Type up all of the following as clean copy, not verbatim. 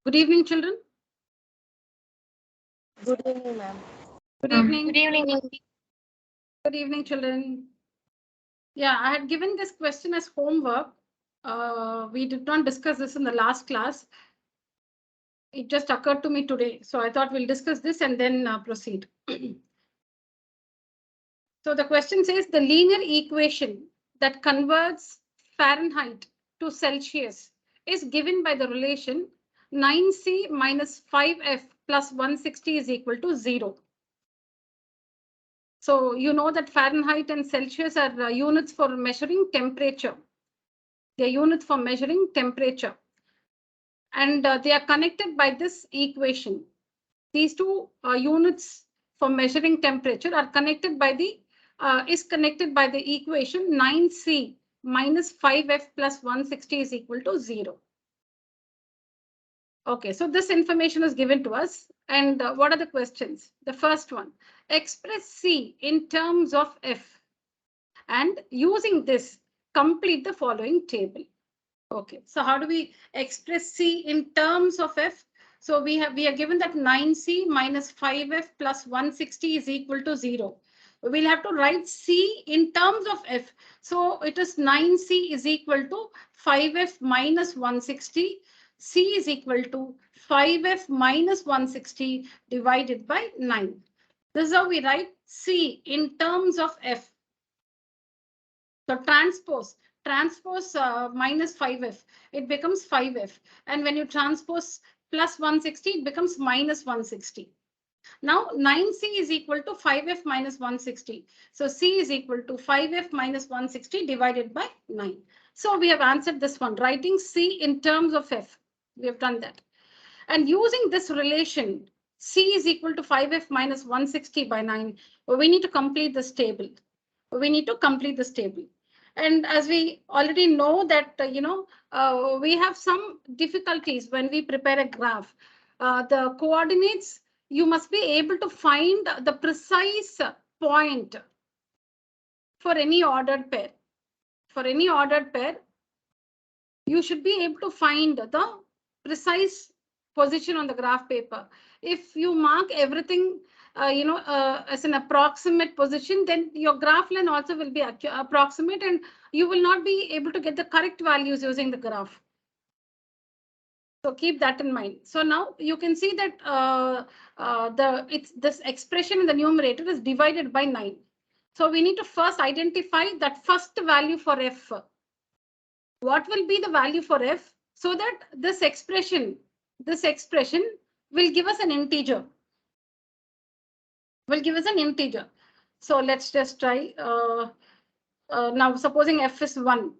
Good evening, children. Good evening, ma'am. Good evening. Good evening, ma'am. Good evening, children. Yeah, I had given this question as homework. We did not discuss this in the last class. It just occurred to me today. So I thought we'll discuss this and then proceed. So the question says the linear equation that converts Fahrenheit to Celsius is given by the relation 9C minus 5F plus 160 is equal to 0. So you know that Fahrenheit and Celsius are units for measuring temperature. They are units for measuring temperature. And they are connected by this equation. These two units for measuring temperature are connected by the connected by the equation 9C minus 5F plus 160 is equal to 0. Okay, so this information is given to us. And what are the questions? The first one, express C in terms of F. And using this, complete the following table. Okay, so how do we express C in terms of F? So we are given that 9C minus 5F plus 160 is equal to 0. We'll have to write C in terms of F. So it is 9C is equal to 5F minus 160. C is equal to 5F minus 160 divided by 9. This is how we write C in terms of F. So transpose minus 5F, it becomes 5F. And when you transpose plus 160, it becomes minus 160. Now 9C is equal to 5F minus 160. So C is equal to 5F minus 160 divided by 9. So we have answered this one, writing C in terms of F. We have done that. And using this relation, C is equal to 5F minus 160 by 9, we need to complete this table. And as we already know that, we have some difficulties when we prepare a graph. The coordinates, you must be able to find the precise point for any ordered pair. For any ordered pair, you should be able to find the precise position on the graph paper. If you mark everything as an approximate position, then your graph line also will be approximate and you will not be able to get the correct values using the graph. So keep that in mind. So now you can see that this expression in the numerator is divided by 9. So we need to first identify that first value for F. What will be the value for F so that this expression will give us an integer. So let's just try. Now, supposing F is 1.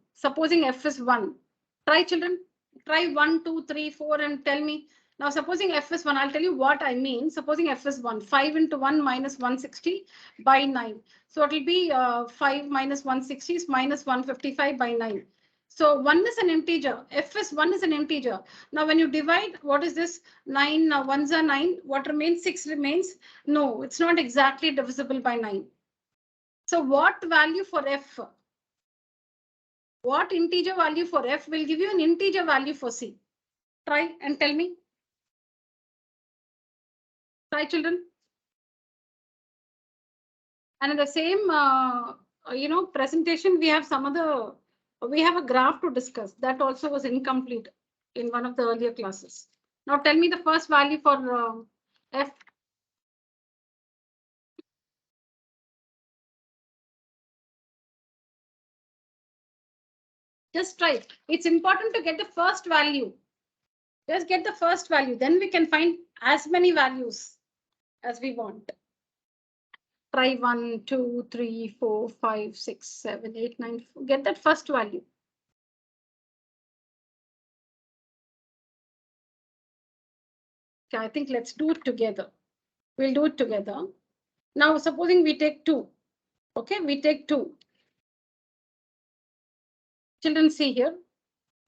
Try, children. Try 1, 2, 3, 4 and tell me. Now, supposing F is 1, I'll tell you what I mean. Supposing F is 1, 5 into 1 minus 160 by 9. So it will be 5 minus 160 is minus 155 by 9. So 1 is an integer. F is 1 is an integer. Now, when you divide, what is this? 9, 1s are 9. What remains? 6 remains. No, it's not exactly divisible by 9. So what value for F? What integer value for F will give you an integer value for C? Try and tell me. Try, children. And in the same, presentation, we have a graph to discuss. That also was incomplete in one of the earlier classes. Now tell me the first value for F. Just try. It's important to get the first value. Just get the first value. Then we can find as many values as we want. Try 1, 2, 3, 4, 5, 6, 7, 8, 9. Get that first value. Okay, I think let's do it together. We'll do it together. Now, supposing we take 2. Okay, we take 2. Children, see here.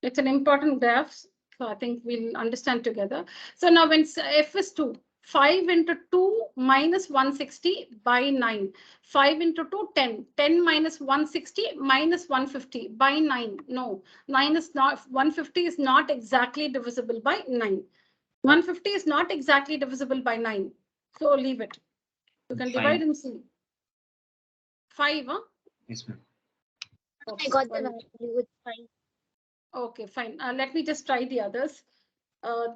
It's an important graph. So I think we'll understand together. So now when F is 2, 5 into 2 minus 160 by 9. 5 into 2, 10. 10 minus 160 minus 150 by 9. No, 150 is not exactly divisible by 9. 150 is not exactly divisible by 9. So leave it. You can divide and see. 5, huh? Yes, ma'am. Oops, I got the one. value with 5. Okay, fine. Let me just try the others.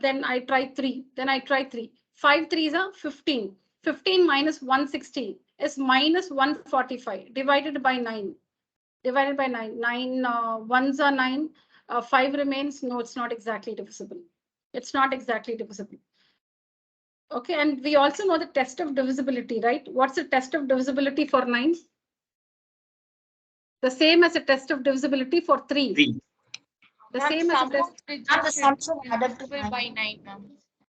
Then I try 3. Then I try 3. 5 3s are 15. 15 minus 160 is minus 145 divided by 9. Divided by 9. 9 ones are 9. 5 remains. No, it's not exactly divisible. It's not exactly divisible. Okay, and we also know the test of divisibility, right? What's the test of divisibility for 9? The same as a test of divisibility for 3. 3. The same as a test. The sum should add up to 9.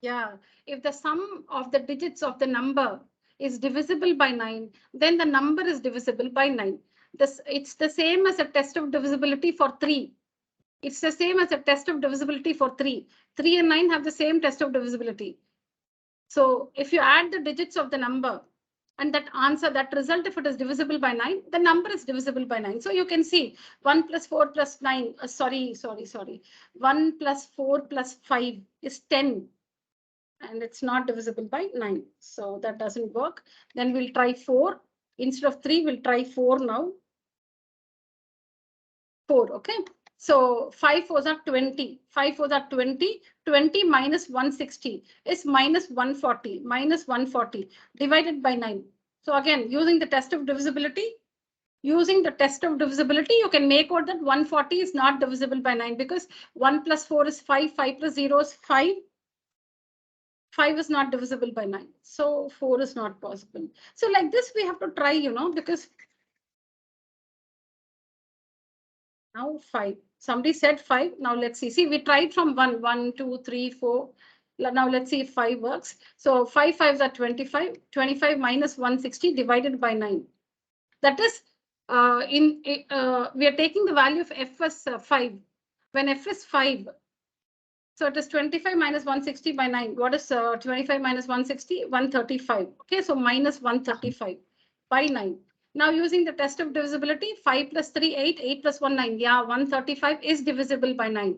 Yeah, if the sum of the digits of the number is divisible by 9, then the number is divisible by 9. It's the same as a test of divisibility for 3. It's the same as a test of divisibility for 3. 3 and 9 have the same test of divisibility. So if you add the digits of the number and that answer, that result, if it is divisible by 9, the number is divisible by 9. So you can see 1 plus 4 plus 9, sorry. 1 plus 4 plus 5 is 10. And it's not divisible by 9. So that doesn't work. Then we'll try 4. Instead of 3, we'll try 4 now. 4, okay? So 5 4s are 20. 5 4s are 20. 20 minus 160 is minus 140. Minus 140 divided by 9. So again, using the test of divisibility, you can make out that 140 is not divisible by 9 because 1 plus 4 is 5. 5 plus 0 is 5. 5 is not divisible by 9. So 4 is not possible. So like this, we have to try, because now 5. Somebody said 5. Now let's see. See, we tried from 1, 1, 2, 3, 4. Now let's see if 5 works. So 5 5s are 25. 25 minus 160 divided by 9. That is, we are taking the value of f as 5. When f is 5, so it is 25 minus 160 by 9. What is 25 minus 160? 135. Okay, so minus 135 by 9. Now using the test of divisibility, 5 plus 3, 8, 8 plus 1, 9. Yeah, 135 is divisible by 9.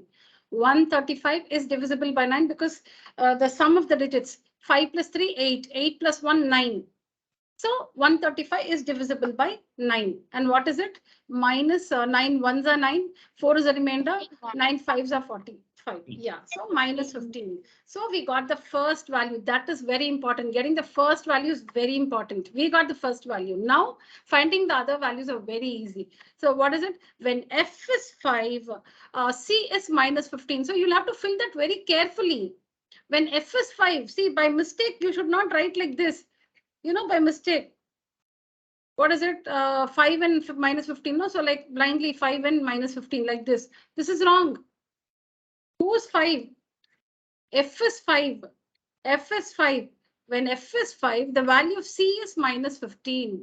135 is divisible by 9 because the sum of the digits, 5 plus 3, 8, 8 plus 1, 9. So 135 is divisible by 9. And what is it? Minus 9 ones are 9, 4 is a remainder, 9 fives are 45. Yeah, so minus 15. So we got the first value. That is very important. Getting the first value is very important. We got the first value. Now finding the other values are very easy. So what is it? When f is 5, c is minus 15. So you'll have to fill that very carefully. When f is 5, see, by mistake, you should not write like this. By mistake. What is it? 5 and minus 15. No, so like blindly 5 and minus 15 like this. This is wrong. Who's 5? F is 5. F is 5. When f is 5, the value of c is minus 15.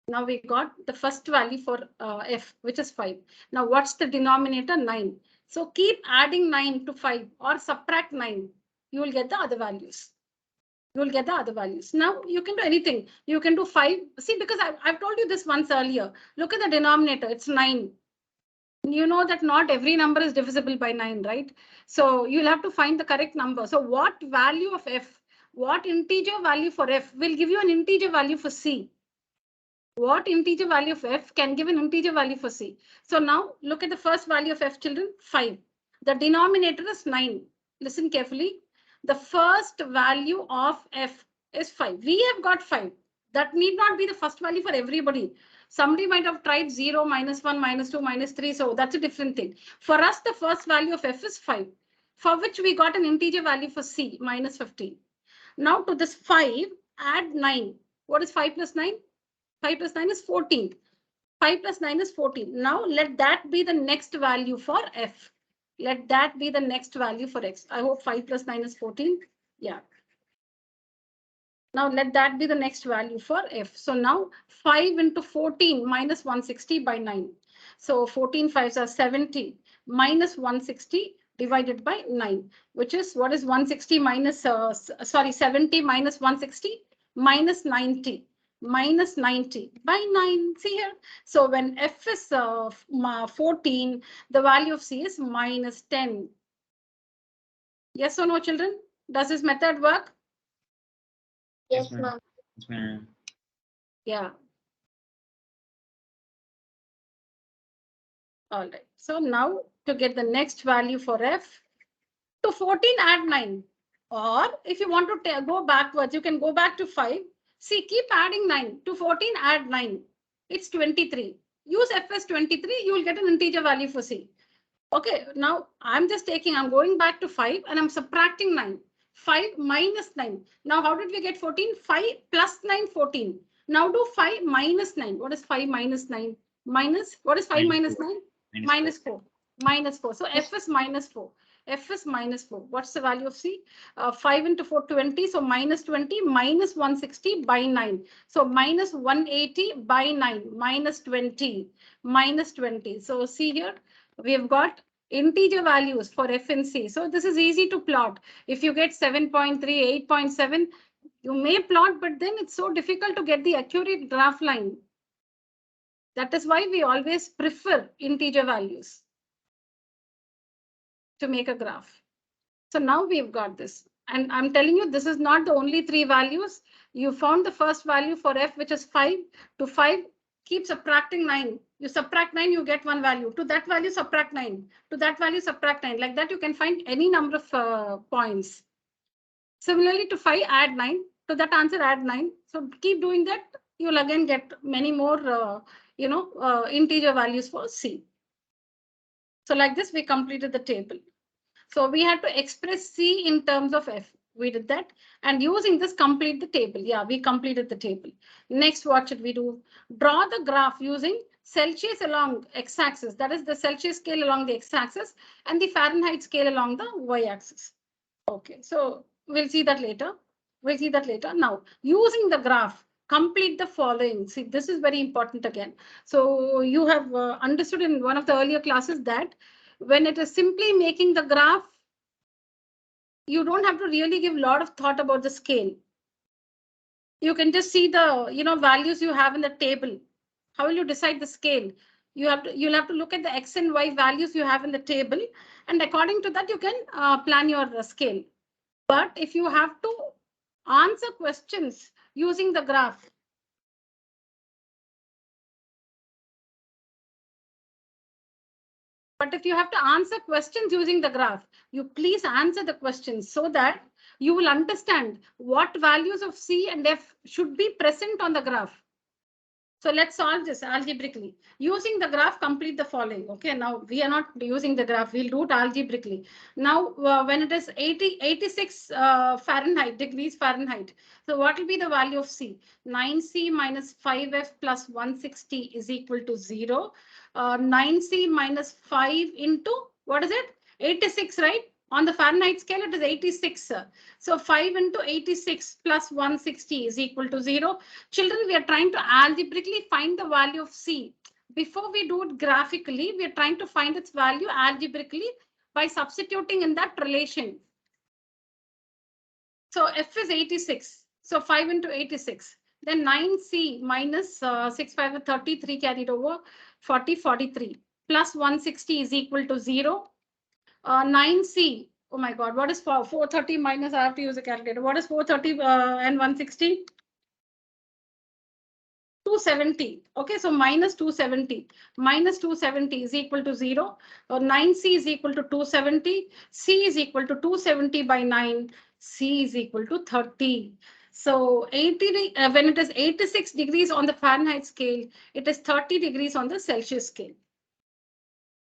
Now we got the first value for f, which is 5. Now what's the denominator? 9. So keep adding 9 to 5 or subtract 9. You will get the other values. Now you can do anything. You can do 5. See, because I've told you this once earlier. Look at the denominator. It's 9. You know that not every number is divisible by 9, right? So you'll have to find the correct number. So what value of f, what integer value for f will give you an integer value for c? What integer value of f can give an integer value for c? So now look at the first value of f, children, 5. The denominator is 9. Listen carefully. The first value of f is 5. We have got 5. That need not be the first value for everybody. Somebody might have tried 0, minus 1, minus 2, minus 3. So that's a different thing. For us, the first value of f is 5, for which we got an integer value for c, minus 15. Now to this 5, add 9. What is 5 plus 9? 5 plus 9 is 14. 5 plus 9 is 14. Now let that be the next value for f. Let that be the next value for x. I hope 5 plus 9 is 14. Yeah. Now let that be the next value for f. So now 5 into 14 minus 160 by 9. So 14 5s are 70 minus 160 divided by 9, which is, what is 160 minus, 70 minus 160? Minus 90. Minus 90 by 9. See here. So when f is 14, the value of c is minus 10. Yes or no, children? Does this method work? Yes, ma'am. Yes, ma'am. Yeah. All right. So now to get the next value for f, to 14 add 9. Or if you want to go backwards, you can go back to 5. See, keep adding 9. To 14 add 9. It's 23. Use f as 23. You will get an integer value for c. Okay, now I'm going back to 5 and I'm subtracting 9. 5 minus 9. Now, how did we get 14? 5 plus 9, 14. Now do 5 minus 9. What is 5 minus 9? Minus, what is 5 minus 9? Minus 4. Minus 4. So f is minus 4. F is minus 4. What's the value of C? 5 into 4, 20. So minus 20 minus 160 by 9. So minus 180 by 9. Minus 20. Minus 20. So see here, we have got integer values for f and c. So this is easy to plot. If you get 7.3, 8.7, you may plot, but then it's so difficult to get the accurate graph line. That is why we always prefer integer values to make a graph. So now we've got this. And I'm telling you, this is not the only 3 values. You found the first value for f, which is 5. To 5, keep subtracting 9. You subtract 9, you get one value. To that value, subtract 9. To that value, subtract 9. Like that, you can find any number of points. Similarly, to 5, add 9. To that answer, add 9. So keep doing that. You'll again get many more, integer values for C. So like this, we completed the table. So we had to express C in terms of F. We did that. And using this, complete the table. Yeah, we completed the table. Next, what should we do? Draw the graph using Celsius along x-axis. That is the Celsius scale along the x-axis and the Fahrenheit scale along the y-axis. Okay, so we'll see that later. We'll see that later. Now, using the graph, complete the following. See, this is very important again. So you have understood in one of the earlier classes that when it is simply making the graph, you don't have to really give a lot of thought about the scale. You can just see the values you have in the table. How will you decide the scale? You'll have to look at the x and y values you have in the table, and according to that you can plan your scale. But if you have to answer questions using the graph, you please answer the questions so that you will understand what values of C and F should be present on the graph. So let's solve this algebraically. Using the graph, complete the following. Okay, now we are not using the graph. We'll do it algebraically. Now, when it is 86 degrees Fahrenheit, so what will be the value of C? 9C minus 5F plus 160 is equal to 0. 9C minus 5 into, what is it? 86, right? On the Fahrenheit scale, it is 86. So 5 into 86 plus 160 is equal to 0. Children, we are trying to algebraically find the value of C. Before we do it graphically, we are trying to find its value algebraically by substituting in that relation. So F is 86. So 5 into 86. Then 9C minus 6, 5, 33 carried over, 40, 43. Plus 160 is equal to 0. 9C, oh my God, what is 430 minus, I have to use a calculator. What is 430 and 160? 270. Okay, so minus 270. Minus 270 is equal to 0. 9C is equal to 270. C is equal to 270 by 9. C is equal to 30. So 80, when it is 86 degrees on the Fahrenheit scale, it is 30 degrees on the Celsius scale.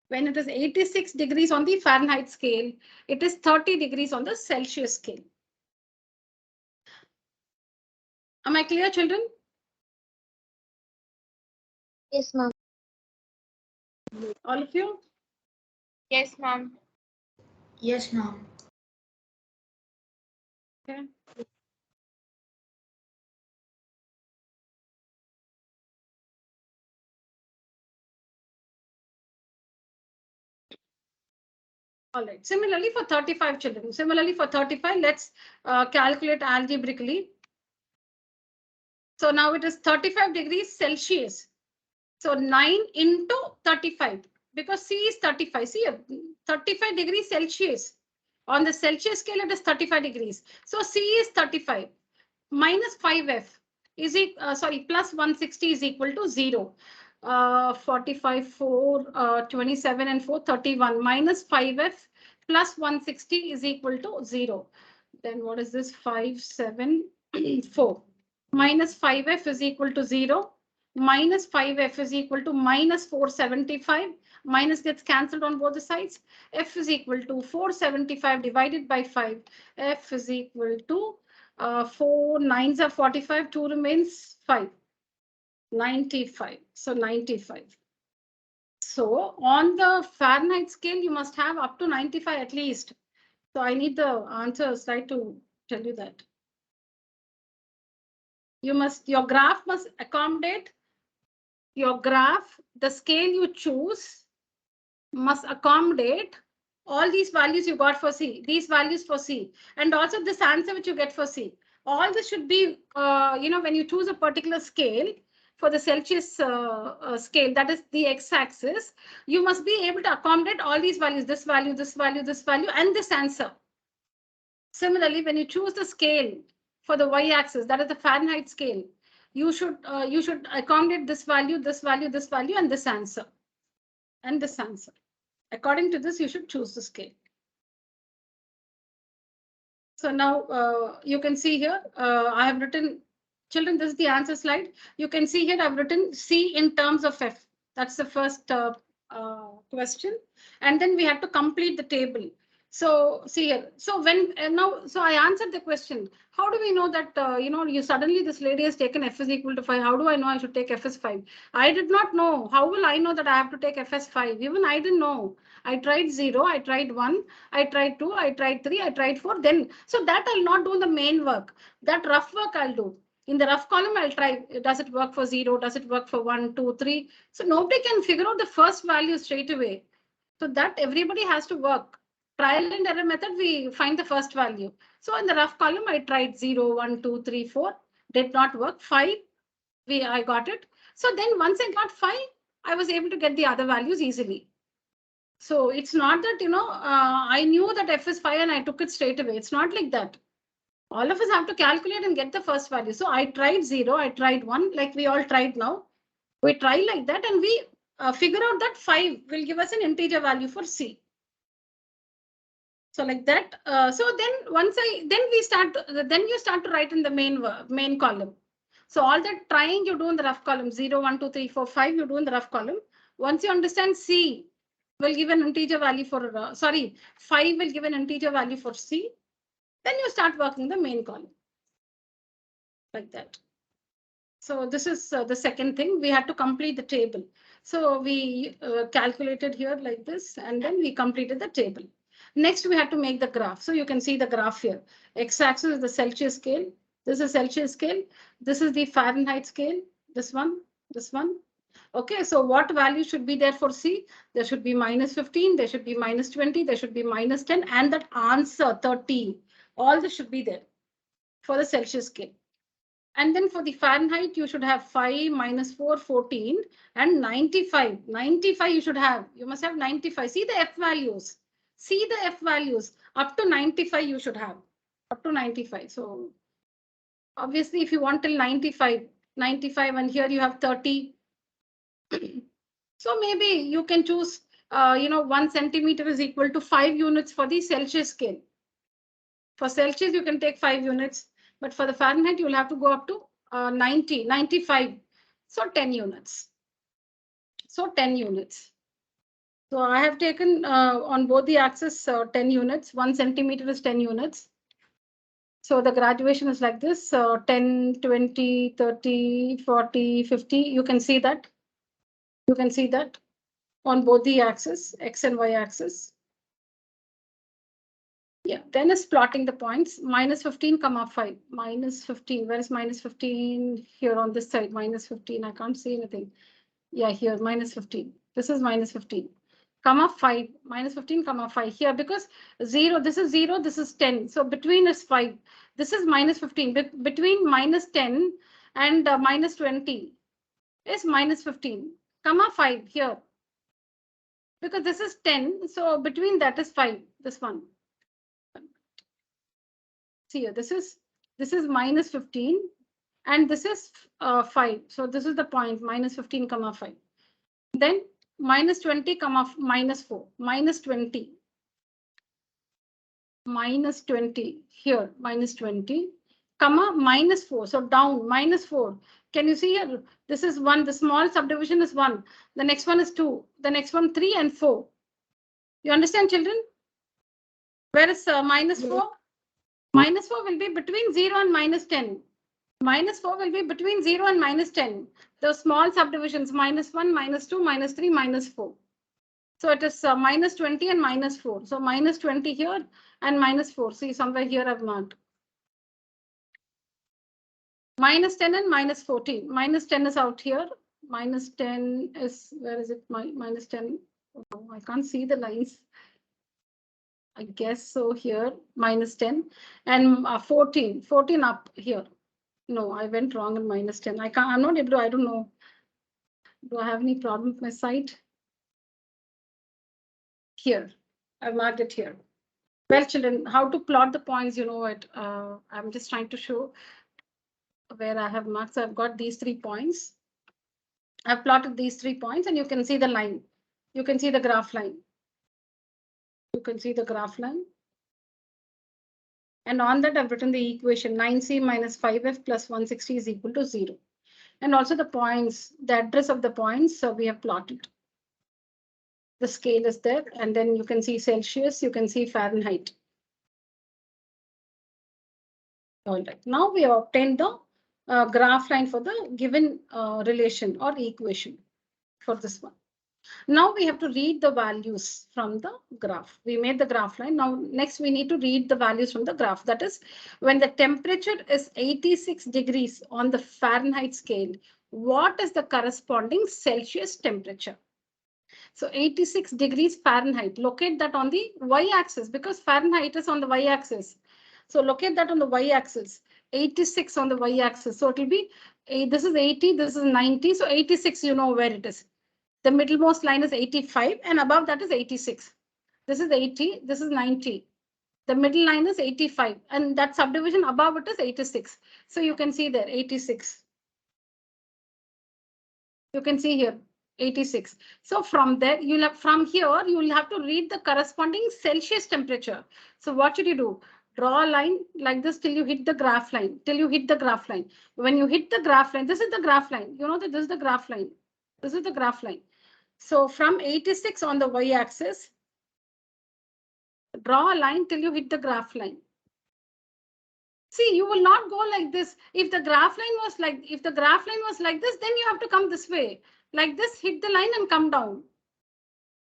When it is 86 degrees on the Fahrenheit scale, it is 30 degrees on the Celsius scale. Am I clear, children? Yes, ma'am. All of you? Yes, ma'am. Yes, ma'am. Okay. All right. Similarly for 35 children. Similarly for 35, let's calculate algebraically. So now it is 35 degrees Celsius. So 9 into 35, because C is 35. See, 35 degrees Celsius. On the Celsius scale, it is 35 degrees. So C is 35 minus 5F is plus 160 is equal to 0. 45, 4, 27 and 4, 31 minus 5F plus 160 is equal to 0. Then what is this? 5, 7, 4 minus 5F is equal to 0. Minus 5F is equal to minus 475. Minus gets cancelled on both the sides. F is equal to 475 divided by 5. F is equal to 4 9s are 45. 2 remains 5. 95. So 95. So on the Fahrenheit scale, you must have up to 95 at least. So I need the answer slide to tell you that. Your graph must accommodate the scale you choose must accommodate all these values you got for C, these values for C, and also this answer which you get for C. All this should be, when you choose a particular scale for the Celsius scale, that is the x-axis, you must be able to accommodate all these values, this value, this value, this value, and this answer. Similarly, when you choose the scale for the y-axis, that is the Fahrenheit scale, you should accommodate this value, this value, this value, and this answer. And this answer. According to this, you should choose the scale. So now you can see here, I have written, children, this is the answer slide. You can see here I've written C in terms of F. That's the first question. And then we have to complete the table. So see here. So when so I answered the question. How do we know that you suddenly this lady has taken F is equal to 5? How do I know I should take F as 5? I did not know. How will I know that I have to take F as 5? Even I didn't know. I tried 0, I tried 1, I tried 2, I tried 3, I tried 4. Then so that I'll not do the main work. That rough work I'll do. In the rough column, I'll try, does it work for 0? Does it work for 1, 2, 3? So nobody can figure out the first value straight away. So that everybody has to work. Trial and error method, we find the first value. So in the rough column, I tried 0, 1, 2, 3, 4. Did not work. 5, I got it. So then once I got 5, I was able to get the other values easily. So it's not that, I knew that F is 5 and I took it straight away. It's not like that. All of us have to calculate and get the first value. So I tried 0, I tried 1, like we all tried now. We try like that and we figure out that 5 will give us an integer value for C. So like that. So then you start to write in the main column. So all that trying you do in the rough column, 0, 1, 2, 3, 4, 5, you do in the rough column. Once you understand C will give an integer value for, 5 will give an integer value for C. Then you start working the main column. Like that. So this is the second thing. We had to complete the table. So we calculated here like this, and then we completed the table. Next, we had to make the graph. So you can see the graph here. X-axis is the Celsius scale. This is Celsius scale. This is the Fahrenheit scale. This one, this one. Okay, so what value should be there for C? There should be minus 15, there should be minus 20, there should be minus 10, and that answer 30. All this should be there for the Celsius scale. And then for the Fahrenheit, you should have 5, minus 4, 14, and 95. 95 you should have. You must have 95. See the F values. See the F values. Up to 95 you should have. Up to 95. So obviously, if you want till 95, and here you have 30. So maybe you can choose, 1 centimeter is equal to 5 units for the Celsius scale. For Celsius, you can take 5 units. But for the Fahrenheit, you will have to go up to 90, 95. So 10 units. So 10 units. So I have taken on both the axes 10 units. 1 centimeter is 10 units. So the graduation is like this, 10, 20, 30, 40, 50. You can see that. You can see that on both the axes, X and Y axis. Yeah, then is plotting the points. Minus 15, comma 5. Minus 15. Where is minus 15? Here on this side, minus 15. I can't see anything. Yeah, here, minus 15. This is minus 15. Comma 5. Minus 15, comma 5. Here, because 0, this is 0, this is 10. So between is 5. This is minus 15. Between minus 10 and minus 20 is minus 15. Comma 5 here. Because this is 10. So between that is 5. This one. See here, this is minus 15 and this is 5. So this is the point minus 15 comma 5. Then minus 20 comma minus 4, minus 20, minus 20 here, minus 20 comma minus 4. So down minus 4. Can you see here? This is 1. The small subdivision is 1. The next one is 2. The next one 3 and 4. You understand, children? Where is minus 4? Minus 4 will be between 0 and minus 10. Minus 4 will be between 0 and minus 10. The small subdivisions minus 1, minus 2, minus 3, minus 4. So it is minus 20 and minus 4. So minus 20 here and minus 4. See, somewhere here I've marked. Minus 10 and minus 14. Minus 10 is out here. Minus 10 is, where is it? Minus 10. Oh, I can't see the lines. I guess so here, minus 10 and 14. 14 up here. No, I went wrong in minus 10. I'm not able to, I don't know. Do I have any problem with my site? Here, I've marked it here. Well, children, how to plot the points, you know it. I'm just trying to show where I have marked. So I've got these 3 points. I've plotted these 3 points and you can see the line. You can see the graph line. You can see the graph line. And on that, I've written the equation 9c minus 5f plus 160 is equal to 0. And also the points, the address of the points, so we have plotted. The scale is there, and then you can see Celsius, you can see Fahrenheit. All right, now we have obtained the graph line for the given relation or equation for this one. Now we have to read the values from the graph. We made the graph line. Now next we need to read the values from the graph. That is, when the temperature is 86 degrees on the Fahrenheit scale, what is the corresponding Celsius temperature? So 86 degrees Fahrenheit, locate that on the y-axis because Fahrenheit is on the y-axis. So locate that on the y-axis, 86 on the y-axis. So it will be, this is 80, this is 90. So 86, you know where it is. The middlemost line is 85 and above that is 86. This is 80, this is 90. The middle line is 85 and that subdivision above it is 86. So you can see there 86. You can see here 86. So from there, you'll have from here, you'll have to read the corresponding Celsius temperature. So what should you do? Draw a line like this till you hit the graph line, till you hit the graph line. When you hit the graph line, this is the graph line. You know that this is the graph line. This is the graph line. So from 86 on the y-axis, draw a line till you hit the graph line. See, you will not go like this. If the graph line was like, this, then you have to come this way. Like this, hit the line and come down.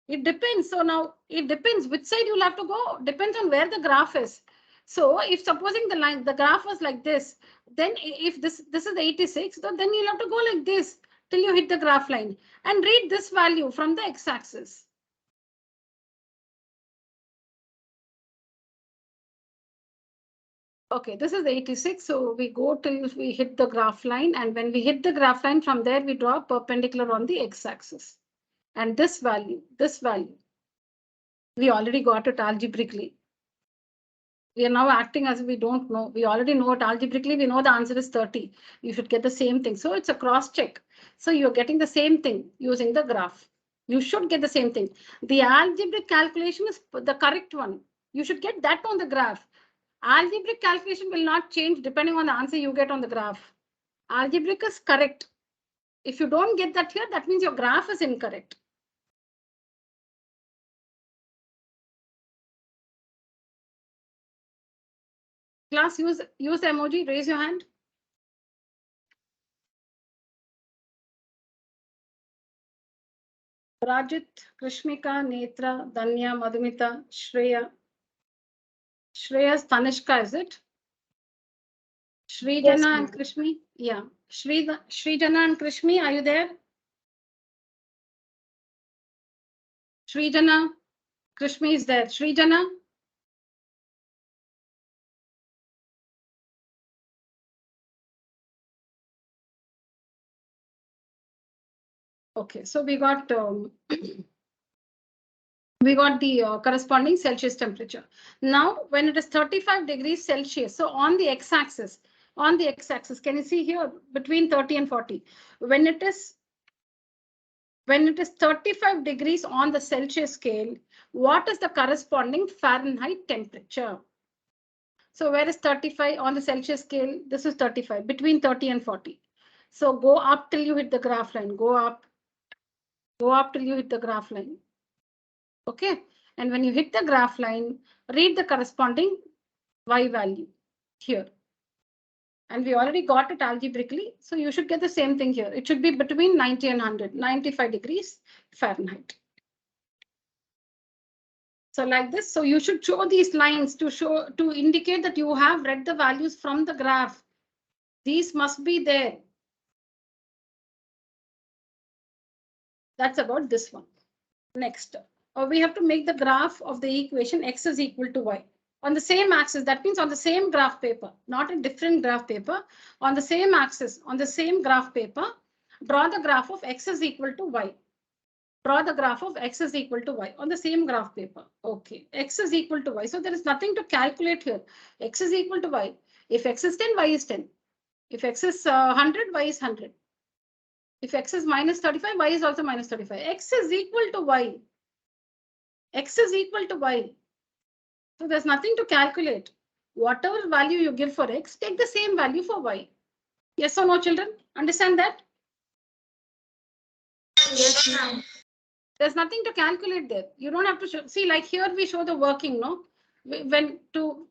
It depends. So now it depends which side you'll have to go. Depends on where the graph is. So if supposing the graph was like this, then if this is 86, then you'll have to go like this till you hit the graph line and read this value from the x-axis. Okay, this is 86. So we go till we hit the graph line. And when we hit the graph line, from there, we draw a perpendicular on the x-axis. And this value, we already got it algebraically. We are now acting as if we don't know. We already know it algebraically. We know the answer is 30. You should get the same thing. So it's a cross check. So you're getting the same thing using the graph. You should get the same thing. The algebraic calculation is the correct one. You should get that on the graph. Algebraic calculation will not change depending on the answer you get on the graph. Algebraic is correct. If you don't get that here, that means your graph is incorrect. Class, use the emoji, raise your hand. Rajit, Krishmika, Netra, Danya, Madhumita, Shreya. Shreya's Tanishka, is it? Srijana Yes, and Krishmi? Yeah. Srijana and Krishmi, are you there? Srijana, Krishmi is there. Srijana? Okay, so we got We got the corresponding Celsius temperature. Now, when it is 35 degrees Celsius, so on the x-axis, can you see here between 30 and 40? When it is 35 degrees on the Celsius scale, what is the corresponding Fahrenheit temperature? So where is 35 on the Celsius scale? This is 35, between 30 and 40. So go up till you hit the graph line. Go up till you hit the graph line. Okay. And when you hit the graph line, read the corresponding Y value here. And we already got it algebraically. So you should get the same thing here. It should be between 90 and 100, 95 degrees Fahrenheit. So like this, so you should show these lines to indicate that you have read the values from the graph. These must be there. That's about this one. Next, we have to make the graph of the equation x is equal to y. On the same axis, that means on the same graph paper, not a different graph paper. On the same axis, on the same graph paper, draw the graph of x is equal to y. Draw the graph of x is equal to y on the same graph paper. Okay, x is equal to y. So there is nothing to calculate here. X is equal to y. If x is 10, y is 10. If x is 100, y is 100. If x is minus 35, y is also minus 35. X is equal to y. X is equal to y. So there's nothing to calculate. Whatever value you give for x, take the same value for y. Yes or no, children? Understand that? Yes, ma'am. There's nothing to calculate there. You don't have to show. See, like here we show the working, no? When to,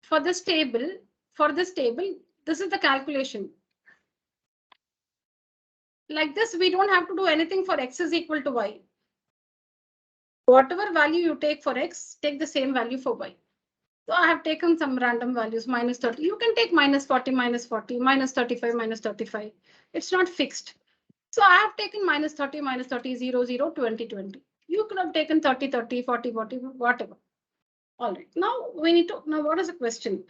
for this table, this is the calculation. Like this, we don't have to do anything for x is equal to y. Whatever value you take for x, take the same value for y. So I have taken some random values, minus 30. You can take minus 40, minus 40, minus 35, minus 35. It's not fixed. So I have taken minus 30, 0, 0, 20, 20. You could have taken 30, 30, 40, 40, whatever. All right. Now we need to, now what is the question?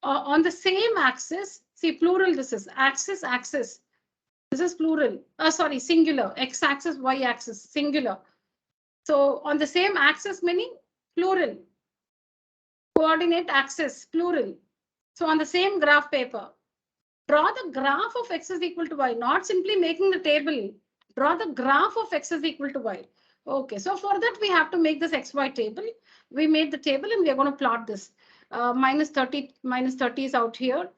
On the same axis, see plural, this is axis, axis. This is plural. Sorry, singular. X axis, Y axis, singular. So on the same axis meaning plural. Coordinate axis, plural. So on the same graph paper, draw the graph of x is equal to y, not simply making the table. Draw the graph of x is equal to y. Okay, so for that we have to make this xy table. We made the table and we are going to plot this. Minus 30 is out here.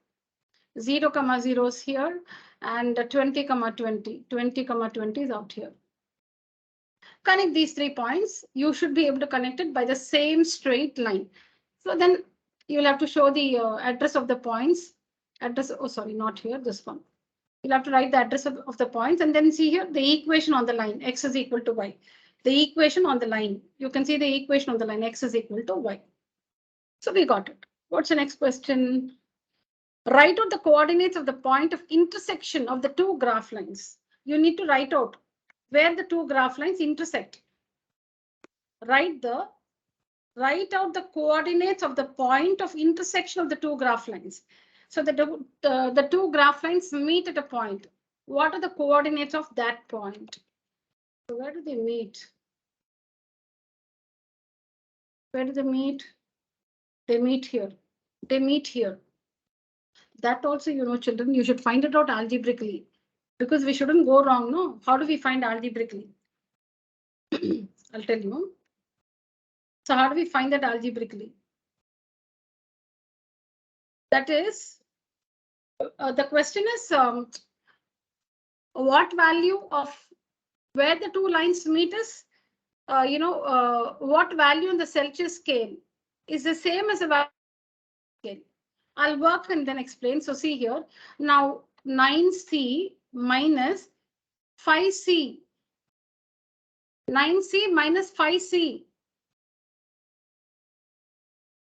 0, 0 is here. And 20, 20. 20, 20 is out here. Connect these 3 points. You should be able to connect it by the same straight line. So then you'll have to show the address of the points. Address, oh, sorry, not here, this one. You'll have to write the address of the points and then see here the equation on the line, x is equal to y. The equation on the line, you can see the equation on the line, x is equal to y. So we got it. What's the next question? Write out the coordinates of the point of intersection of the two graph lines. You need to write out where the two graph lines intersect. Write out the coordinates of the point of intersection of the two graph lines. So the two graph lines meet at a point. What are the coordinates of that point? So where do they meet? Where do they meet? They meet here. They meet here. That also, you know, children, you should find it out algebraically because we shouldn't go wrong. No, how do we find algebraically? I'll tell you. So how do we find that algebraically? That is, the question is, what value of where the two lines meet is, what value in the Celsius scale is the same as a value scale. I'll work and then explain. So see here, now 9C minus 5C. 9C minus 5C.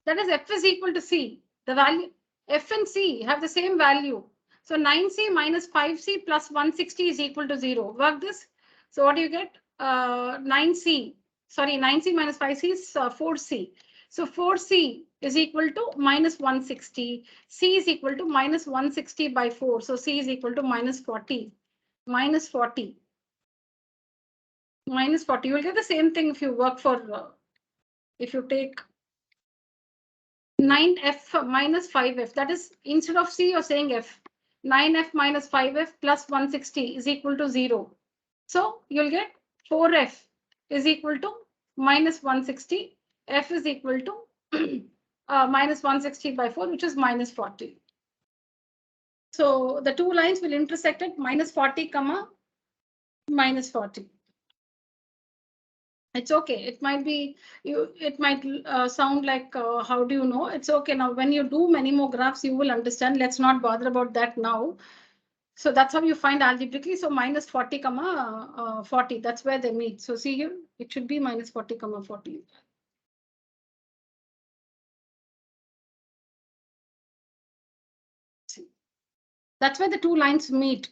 That is F is equal to C. The value F and C have the same value. So 9C minus 5C plus 160 is equal to 0. Work this. So what do you get? 9C. Sorry, 9C minus 5C is 4C. So 4C is equal to minus 160. C is equal to minus 160 by 4. So C is equal to minus 40. Minus 40. minus 40. You will get the same thing if you work for, if you take 9f minus 5f, that is instead of C you're saying f. 9f minus 5f plus 160 is equal to 0. So you'll get 4f is equal to minus 160. F is equal to minus 160 by 4, which is minus 40. So the two lines will intersect at minus 40 comma minus 40. It's okay. It might be it might sound like how do you know? It's okay. Now when you do many more graphs, you will understand. Let's not bother about that now. So that's how you find algebraically. So minus 40 comma 40. That's where they meet. So see here, it should be minus 40 comma 40. See, that's where the two lines meet.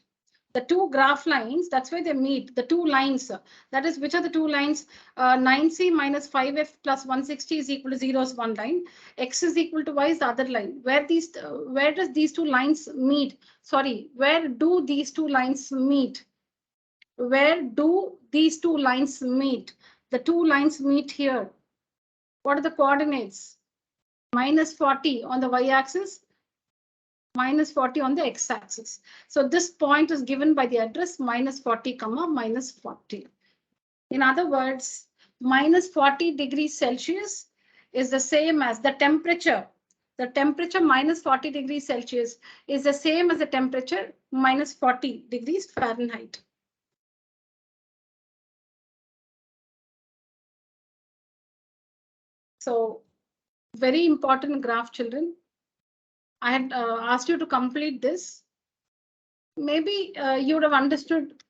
The two graph lines, that's where they meet. The two lines, that is, which are the two lines? 9c minus 5f plus 160 is equal to 0 is one line. X is equal to y is the other line. Where does these two lines meet? Sorry, where do these two lines meet? Where do these two lines meet? The two lines meet here. What are the coordinates? Minus 40 on the y-axis, minus 40 on the x-axis. So this point is given by the address minus 40 comma minus 40. In other words, minus 40 degrees Celsius is the same as the temperature. The temperature minus 40 degrees Celsius is the same as the temperature minus 40 degrees Fahrenheit. So very important graph, children. I had asked you to complete this. Maybe you would have understood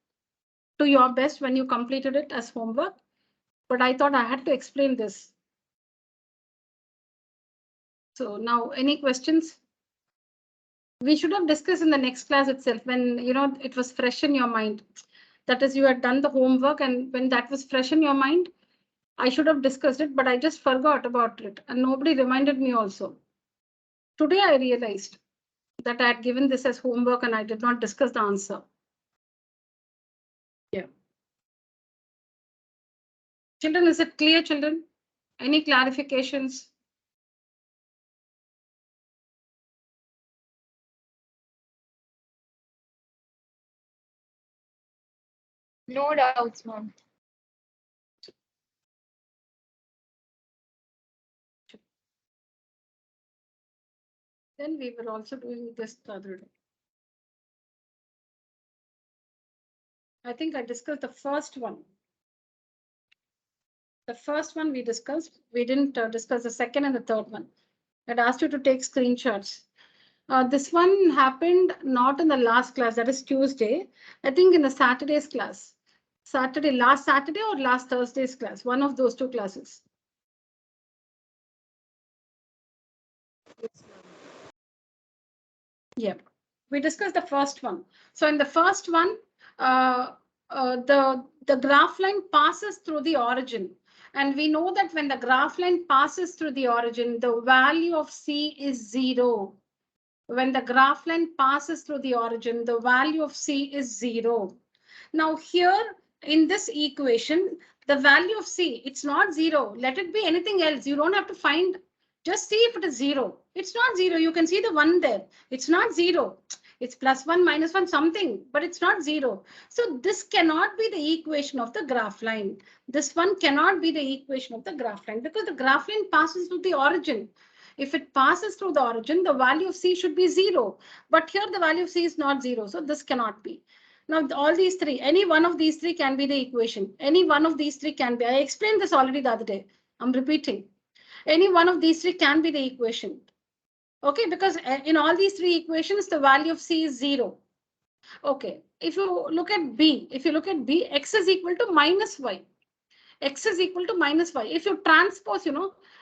to your best when you completed it as homework, but I thought I had to explain this. So now any questions? We should have discussed in the next class itself when it was fresh in your mind. That is, you had done the homework, and when that was fresh in your mind, I should have discussed it, but I just forgot about it and nobody reminded me also. Today I realized that I had given this as homework and I did not discuss the answer. Yeah. Children, is it clear, children? Any clarifications? No doubts, ma'am. Then we were also doing this the other day. I think I discussed the first one. The first one we discussed. We didn't discuss the second and the third one. I'd asked you to take screenshots. This one happened not in the last class, that is Tuesday. I think in the Saturday's class. Last Saturday or last Thursday's class. One of those two classes. Yeah, we discussed the first one. So in the first one, the graph line passes through the origin. And we know that when the graph line passes through the origin, the value of C is 0. When the graph line passes through the origin, the value of C is 0. Now here in this equation, the value of C, it's not 0. Let it be anything else. You don't have to find, just see if it is 0. It's not 0. You can see the 1 there. It's not 0. It's plus 1, minus 1, something, but it's not 0. So this cannot be the equation of the graph line. This one cannot be the equation of the graph line because the graph line passes through the origin. If it passes through the origin, the value of C should be 0. But here the value of C is not 0. So this cannot be. Now, all these three, any one of these three can be the equation. Any one of these three can be. I explained this already the other day. I'm repeating. Any one of these three can be the equation. Okay, because in all these three equations, the value of C is 0. Okay, if you look at B, X is equal to minus Y. X is equal to minus Y. If you transpose,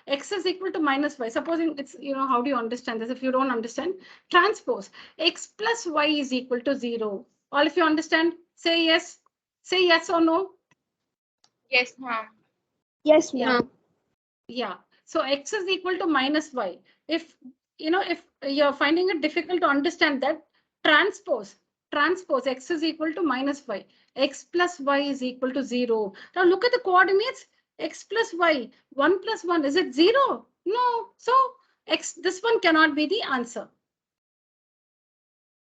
X is equal to minus Y. Supposing it's, how do you understand this? If you don't understand, transpose. X plus Y is equal to 0. All if you understand, say yes. Say yes or no. Yes, ma'am. Yes, ma'am. Yeah. So X is equal to minus Y. If you're finding it difficult to understand that, transpose X is equal to minus Y. x plus y is equal to 0. Now look at the coordinates. X plus y, 1 plus 1, is it 0? No. So this one cannot be the answer.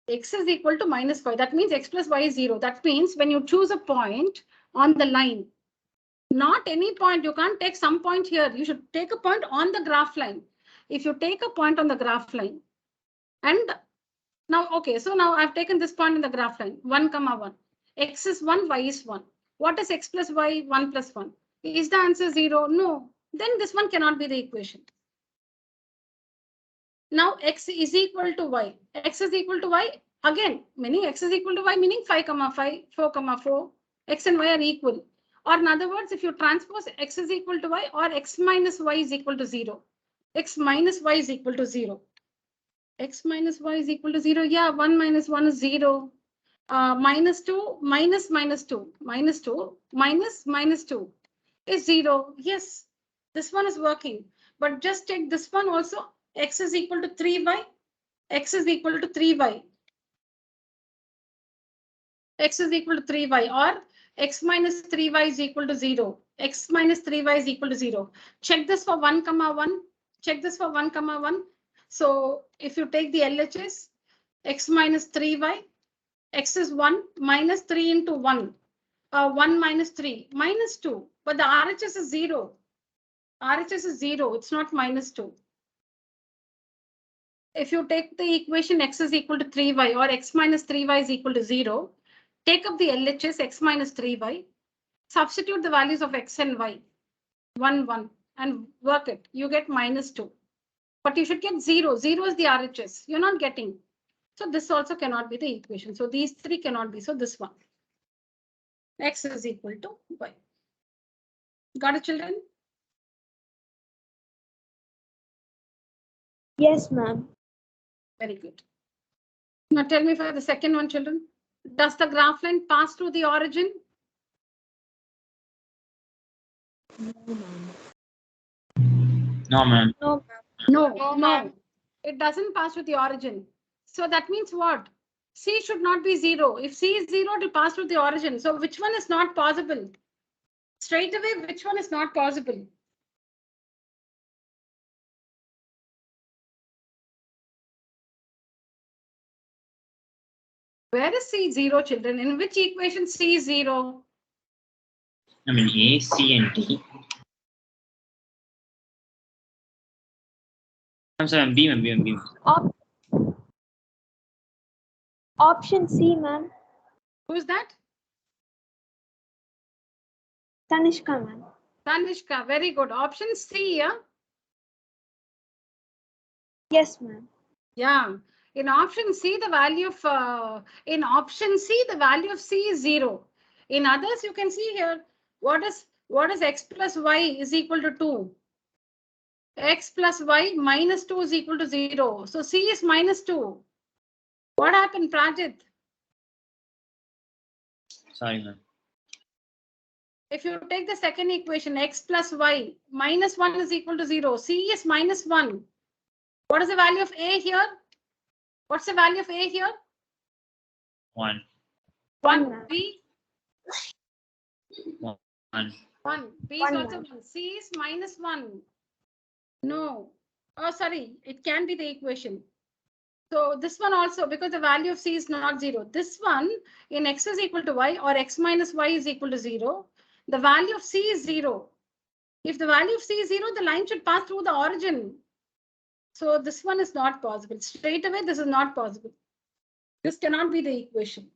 X is equal to minus 5. That means x plus y is 0. That means when you choose a point on the line, not any point, you can't take some point here. You should take a point on the graph line. If you take a point on the graph line, and now, okay, so now I've taken this point in the graph line, 1, 1. X is 1, y is 1. What is x plus y? 1 plus 1. Is the answer 0? No. Then this one cannot be the equation. Now x is equal to y. X is equal to y. Again, meaning x is equal to y, meaning 5, 5, 4, 4. X and y are equal. Or in other words, if you transpose x is equal to y, or x minus y is equal to 0. X minus y is equal to 0. X minus y is equal to 0. Yeah, 1 minus 1 is 0. Minus 2 minus minus 2. Minus 2 minus minus 2 is 0. Yes, this one is working. But just take this one also. X is equal to 3y. X is equal to 3y. X is equal to 3y, or x minus 3y is equal to 0. X minus 3y is equal to 0. Check this for 1, 1. Check this for 1, 1. So if you take the LHS, x minus 3y, x is 1 minus 3 into 1. 1 minus 3 minus 2. But the RHS is 0. RHS is 0. It's not minus 2. If you take the equation x is equal to 3y, or x minus 3y is equal to 0, take up the LHS x minus 3y, substitute the values of x and y, 1, 1, and work it. You get minus 2. But you should get 0. 0 is the RHS. You're not getting. So this also cannot be the equation. So these three cannot be. So this one. X is equal to y. Got it, children? Yes, ma'am. Very good. Now tell me for the second one, children. Does the graph line pass through the origin? No, ma'am. No, No, No, no. ma'am. It doesn't pass through the origin. So that means what? C should not be 0. If C is 0, it will pass through the origin. So which one is not possible? Straight away, which one is not possible? Where is C 0, children? In which equation C is 0? I mean A, C, and D. I'm sorry, B, ma'am, B, ma'am. Option C, ma'am. Who is that? Tanishka, ma'am. Tanishka, very good. Option C, yeah? Yes, ma'am. Yeah. In option C, the value of C is 0. In others, you can see here, what is x plus y is equal to 2? X plus y minus 2 is equal to 0. So C is minus 2. What happened, Prajit? Sorry, ma'am. If you take the second equation, x plus y minus 1 is equal to 0. C is minus 1. What is the value of A here? What's the value of A here? 1. 1. B? 1. 1. B is 1, also ma'am. 1. C is minus 1. No. Oh, sorry. It can be the equation. So this one also, because the value of C is not 0. This one, in x is equal to y, or x minus y is equal to 0, the value of C is 0. If the value of C is 0, the line should pass through the origin. So this one is not possible. Straight away, this is not possible. This cannot be the equation.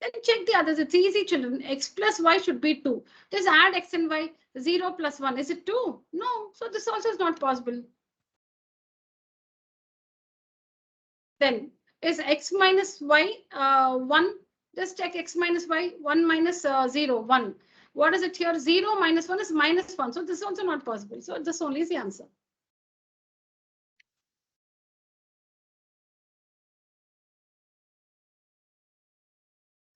Then check the others. It's easy, children. X plus y should be 2. Just add x and y. 0 plus 1. Is it 2? No. So this also is not possible. Then is x minus y 1? Just check x minus y. 1 minus 0, 1. What is it here? 0 minus 1 is minus 1. So this is also not possible. So this only is the answer.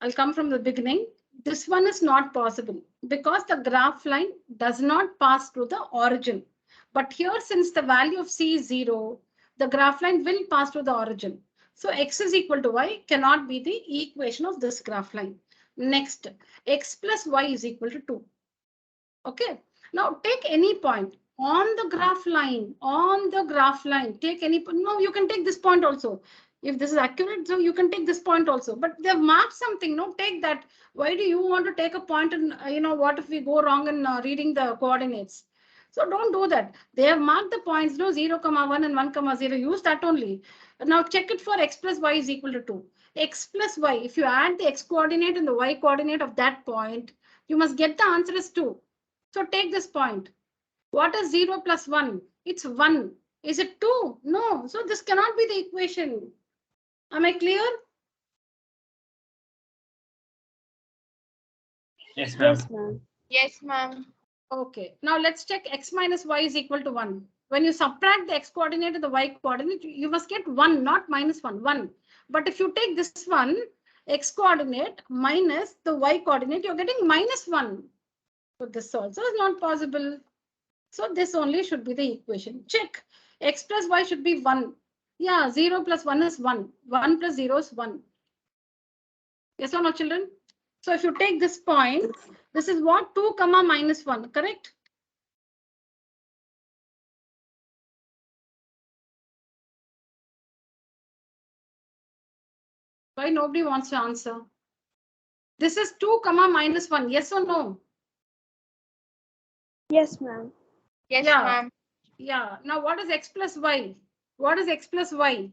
I'll come from the beginning. This one is not possible because the graph line does not pass through the origin. But here, since the value of C is 0, the graph line will pass through the origin. So x is equal to y cannot be the equation of this graph line. Next, x plus y is equal to 2. Okay. Now take any point on the graph line. On the graph line, take any point. No, you can take this point also. If this is accurate, so you can take this point also. But they've marked something. No, take that. Why do you want to take a point and what if we go wrong in reading the coordinates? So don't do that. They have marked the points, 0, 1 and 1, 0. Use that only. Now check it for x plus y is equal to 2. X plus y, if you add the x coordinate and the y coordinate of that point, you must get the answer as 2. So take this point. What is 0 plus 1? It's 1. Is it 2? No. So this cannot be the equation. Am I clear? Yes, ma'am. Yes, ma'am. Yes, ma'am. Okay. Now let's check x minus y is equal to 1. When you subtract the x coordinate and the y coordinate, you must get 1, not minus 1. 1. But if you take this one, x coordinate minus the y coordinate, you're getting minus 1. So this also is not possible. So this only should be the equation. Check. X plus y should be 1. Yeah, 0 plus 1 is 1. 1 plus 0 is 1. Yes or no, children? So if you take this point, this is what? 2 comma minus 1, correct? Why nobody wants to answer? This is 2 comma minus 1. Yes or no? Yes, ma'am. Yes, Yeah. ma'am. Yeah. Now what is x plus y? What is x plus y?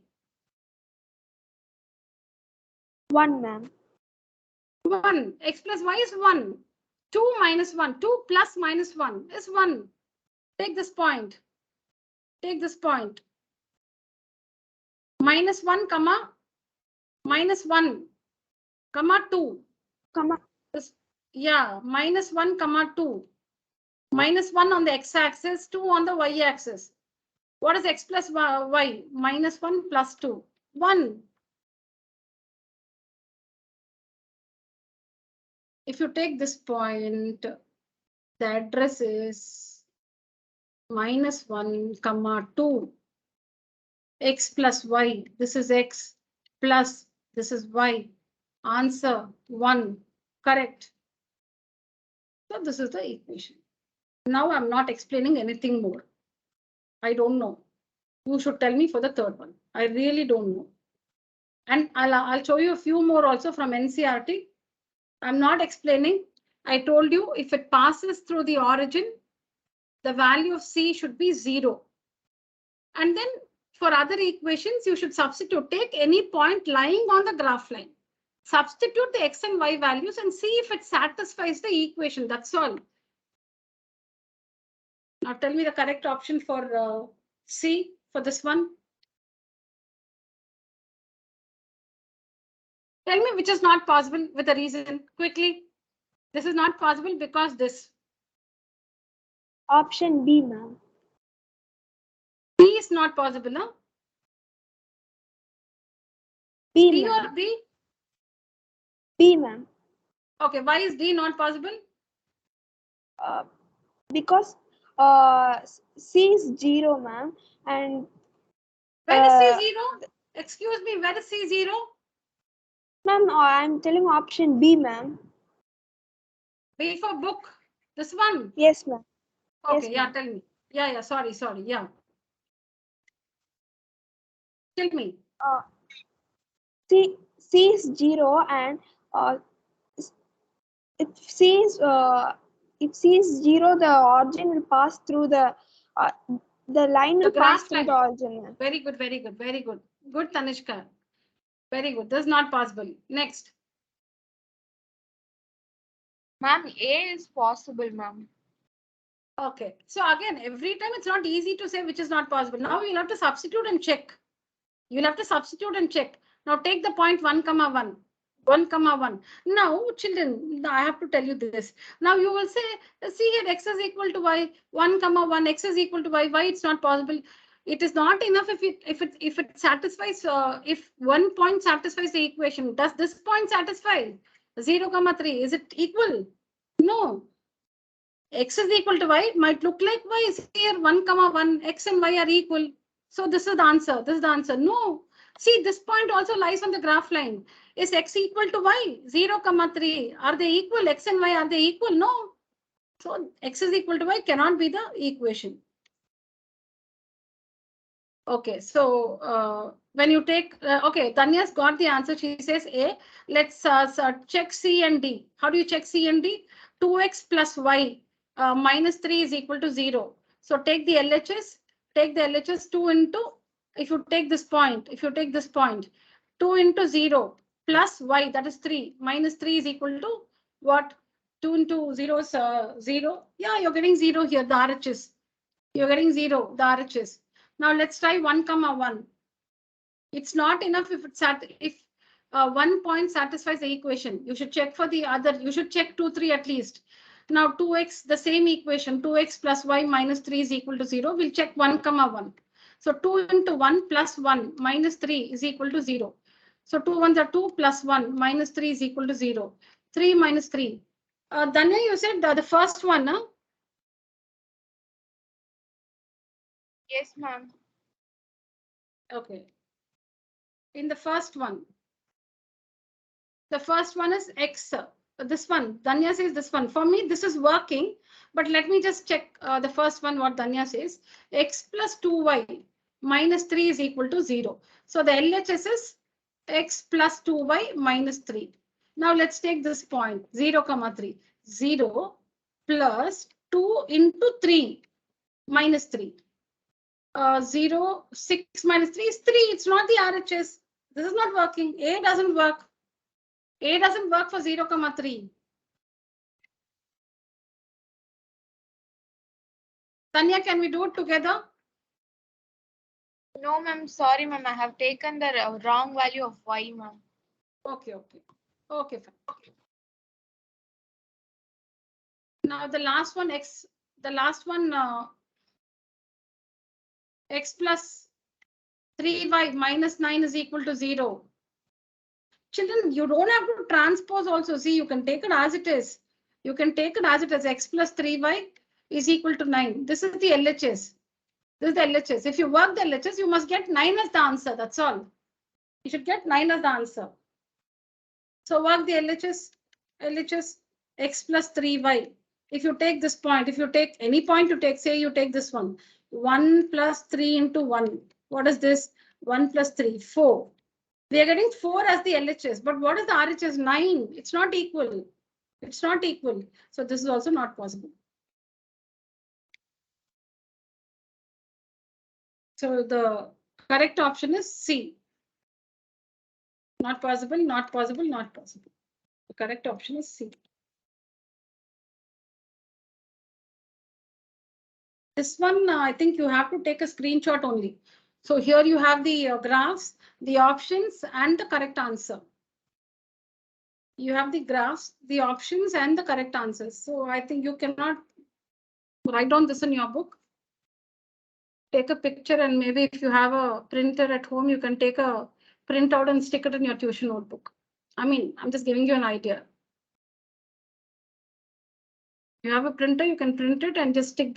1, ma'am. 1. X plus y is 1. 2 minus 1. 2 plus minus 1 is 1. Take this point. Take this point. Minus 1 comma minus 1 comma 2. Comma. Yeah, minus 1 comma 2. Minus 1 on the x-axis, 2 on the y-axis. What is x plus y? Minus 1 plus 2. 1. If you take this point, the address is minus 1 comma 2. X plus y. This is x plus this is y. Answer 1. Correct. So this is the equation. Now I'm not explaining anything more. I don't know. You should tell me for the third one. I really don't know. And I'll show you a few more also from NCERT. I'm not explaining. I told you if it passes through the origin, the value of C should be 0. And then for other equations, you should substitute. Take any point lying on the graph line. Substitute the x and y values and see if it satisfies the equation. That's all. Now tell me the correct option for C for this one. Tell me which is not possible with a reason quickly. This is not possible because this. Option B, ma'am. B is not possible, no? B, D ma'am. or B? B, ma'am. Okay, why is D not possible? Because C is 0, ma'am, and Where is C 0? Excuse me, where is C 0? ma'am, I'm telling option B, ma'am. B for book. This one. Yes, ma'am. Okay, Yes, yeah, ma'am. tell me. Yeah, sorry, yeah. Tell me. C is 0, and if C is 0, the origin will pass through the line will pass graph through line. the origin, ma'am. Very good, very good, very good. Good, Tanishka. Very good. This is not possible. Next. Ma'am, A is possible, ma'am. Okay. So again, every time it's not easy to say which is not possible. Now you'll have to substitute and check. You'll have to substitute and check. Now take the point 1 comma 1. 1 comma 1. Now, children, I have to tell you this. Now you will say, see here, x is equal to y. 1 comma 1, x is equal to y. Why it's not possible? It is not enough if it satisfies, if one point satisfies the equation. Does this point satisfy? 0 comma 3. Is it equal? No. X is equal to y might look like y is here 1 comma 1. X and y are equal. So this is the answer. This is the answer. No. See, this point also lies on the graph line. Is x equal to y? 0, 3. Are they equal? X and y, are they equal? No. So x is equal to y cannot be the equation. Okay, so when you take, okay, Tanya's got the answer. She says A. Let's check C and D. How do you check C and D? 2x plus y minus 3 is equal to 0. So take the LHS. Take the LHS 2 into, if you take this point, 2 into 0 plus y, that is 3. Minus 3 is equal to what? 2 into 0 is 0. Yeah, you're getting 0 here, the RHS. You're getting 0, the RHS. Now let's try 1, 1. It's not enough if 1 point satisfies the equation. You should check for the other. You should check 2, 3 at least. Now 2x, the same equation, 2x plus y minus 3 is equal to 0. We'll check 1, 1. So 2 into 1 plus 1 minus 3 is equal to 0. So 2 ones are 2 plus 1 minus 3 is equal to 0. 3 minus 3. Danya, you said the first one, huh? Yes, ma'am. Okay. In the first one is x. This one, Danya says this one. For me, this is working, but let me just check the first one, what Danya says. X plus 2y minus 3 is equal to 0. So the LHS is x plus 2y minus 3. Now let's take this point, 0, 3. 0 plus 2 into 3 minus 3. 0, 6 minus 3 is 3. It's not the RHS. This is not working. A doesn't work. A doesn't work for 0, 3. Tanya, can we do it together? No, ma'am. Sorry, ma'am. I have taken the wrong value of y, ma'am. Okay, fine. Now the last one, x plus 3y minus 9 is equal to 0. Children, you don't have to transpose also. See, you can take it as it is. You can take it as it is. X plus 3y is equal to 9. This is the LHS. This is the LHS. If you work the LHS, you must get 9 as the answer. That's all. You should get 9 as the answer. So work the LHS x plus 3y. If you take this point, if you take any point you take, say you take this one, 1 plus 3 into 1. What is this? 1 plus 3, 4. We are getting 4 as the LHS, but what is the RHS? 9. It's not equal. It's not equal. So this is also not possible. So the correct option is C. Not possible, not possible, not possible. The correct option is C. This one, I think you have to take a screenshot only. So here you have the graphs, the options, and the correct answer. You have the graphs, the options, and the correct answers. So I think you cannot write down this in your book. Take a picture, and maybe if you have a printer at home, you can take a printout and stick it in your tuition notebook. I mean, I'm just giving you an idea. You have a printer, you can print it and just stick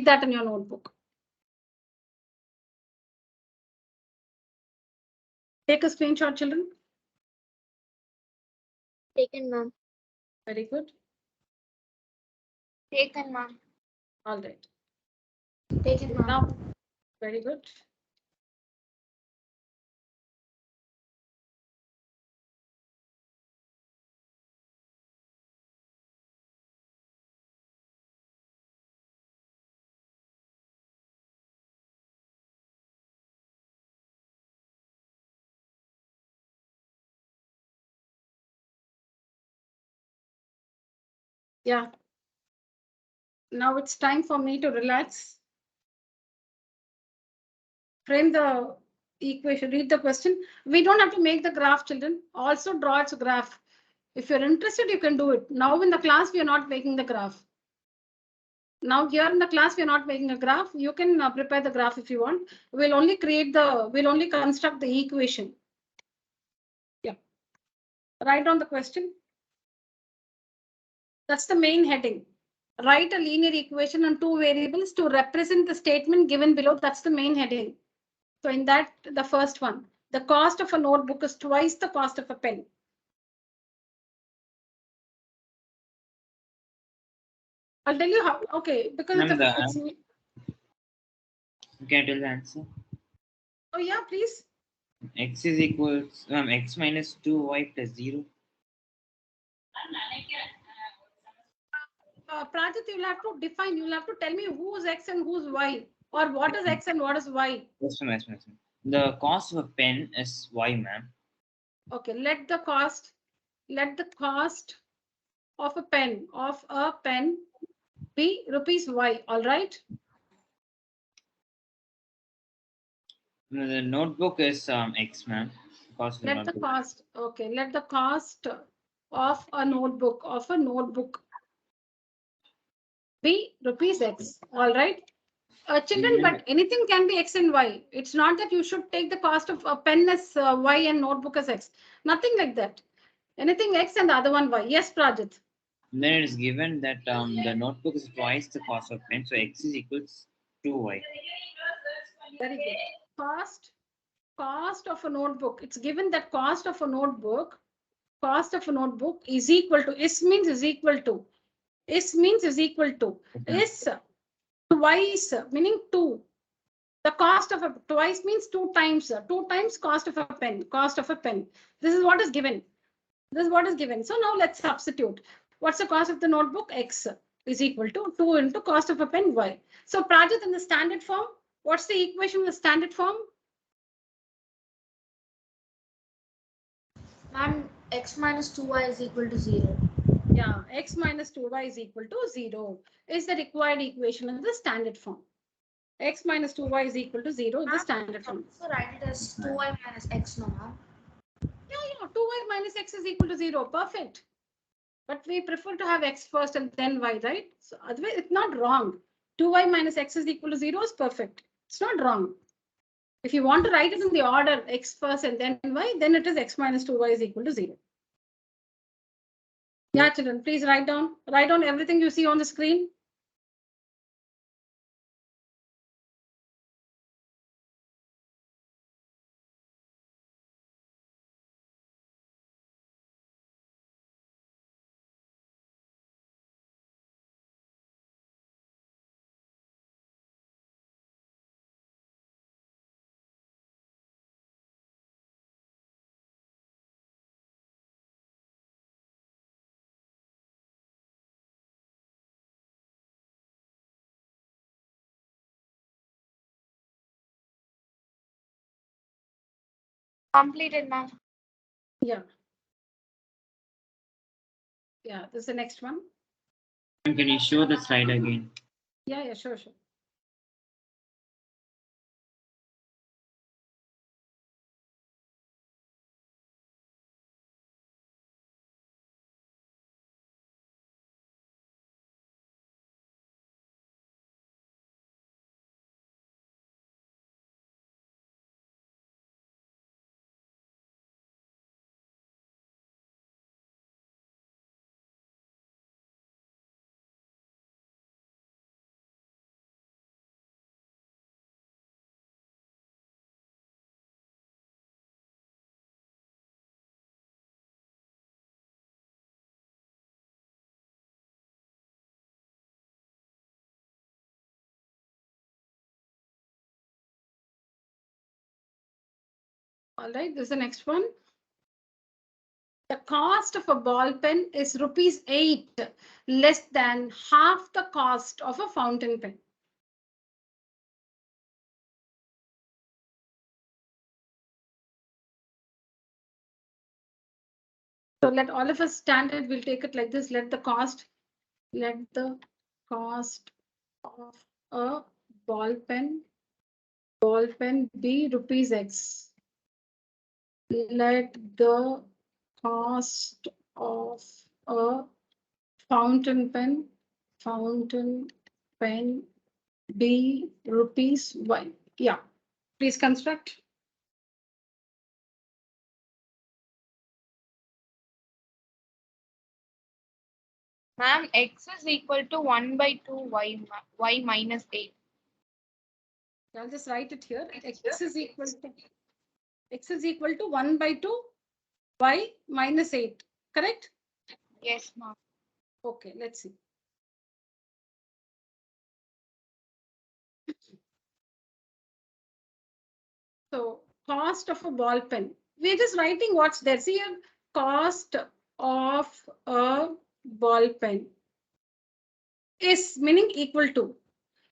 that in your notebook. Take a screenshot, children. Taken, ma'am. Very good. Taken, ma'am. All right. Take it, ma'am. Now, very good. Yeah. Now it's time for me to relax. Frame the equation, read the question. We don't have to make the graph, children. Also draw its graph. If you're interested, you can do it. Now in the class, we are not making the graph. Now here in the class, we are not making a graph. You can prepare the graph if you want. We'll only construct the equation. Yeah. Write down the question. That's the main heading. Write a linear equation on 2 variables to represent the statement given below. That's the main heading. So in that, the first one, the cost of a notebook is twice the cost of a pen? I'll tell you how. Okay, because Ma'am, it's can I tell the answer? oh yeah, please. X is equals x minus 2y plus 0. Pranjit, you'll have to define. You'll have to tell me who's X and who's Y, or what is X and what is Y. Yes, ma'am. Yes, ma'am. The cost of a pen is y, ma'am. Okay, let the cost of a pen be rupees Y. All right. No, the notebook is x, ma'am. Cost of the Let the notebook. cost. Okay, let the cost of a notebook be rupees X. All right. Children, but anything can be X and Y. It's not that you should take the cost of a pen as Y and notebook as X. Nothing like that. Anything X and the other one Y. Yes, Prajit. Then it is given that the notebook is twice the cost of pen, so x is equals 2y. Very good. Cost of a notebook. It's given that cost of a notebook is equal to, is means is equal to is twice, meaning 2. The cost of a twice means 2 times cost of a pen. This is what is given. So now let's substitute. What's the cost of the notebook? X is equal to 2 into cost of a pen, Y. So Prajit, in the standard form, what's the equation in the standard form? Ma'am, x minus 2y is equal to 0. Yeah, x minus 2y is equal to 0 is the required equation in the standard form. X minus 2y is equal to 0 in the standard form. So write it as 2y minus x, no, ma'am. Yeah, 2y minus x is equal to 0. Perfect. But we prefer to have x first and then y, right? So otherwise, it's not wrong. 2y minus x is equal to 0 is perfect. It's not wrong. If you want to write it in the order x first and then y, then it is x minus 2y is equal to 0. Yeah, children, please write down everything you see on the screen. Completed, ma'am. Yeah. Yeah, this is the next one. Can you show the slide again? Yeah, sure. All right, this is the next one. The cost of a ball pen is rupees 8, less than half the cost of a fountain pen. So let all of us stand it. We'll take it like this. Let the cost of a ball pen be rupees X. Let the cost of a fountain pen be rupees Y. Yeah, please construct. Ma'am, x is equal to 1 by 2 y minus 8. I'll just write it here. X is equal to X is equal to 1 by 2 y minus 8. Correct? Yes, ma'am. Okay, let's see. So cost of a ball pen. We're just writing what's there. See here, cost of a ball pen is meaning equal to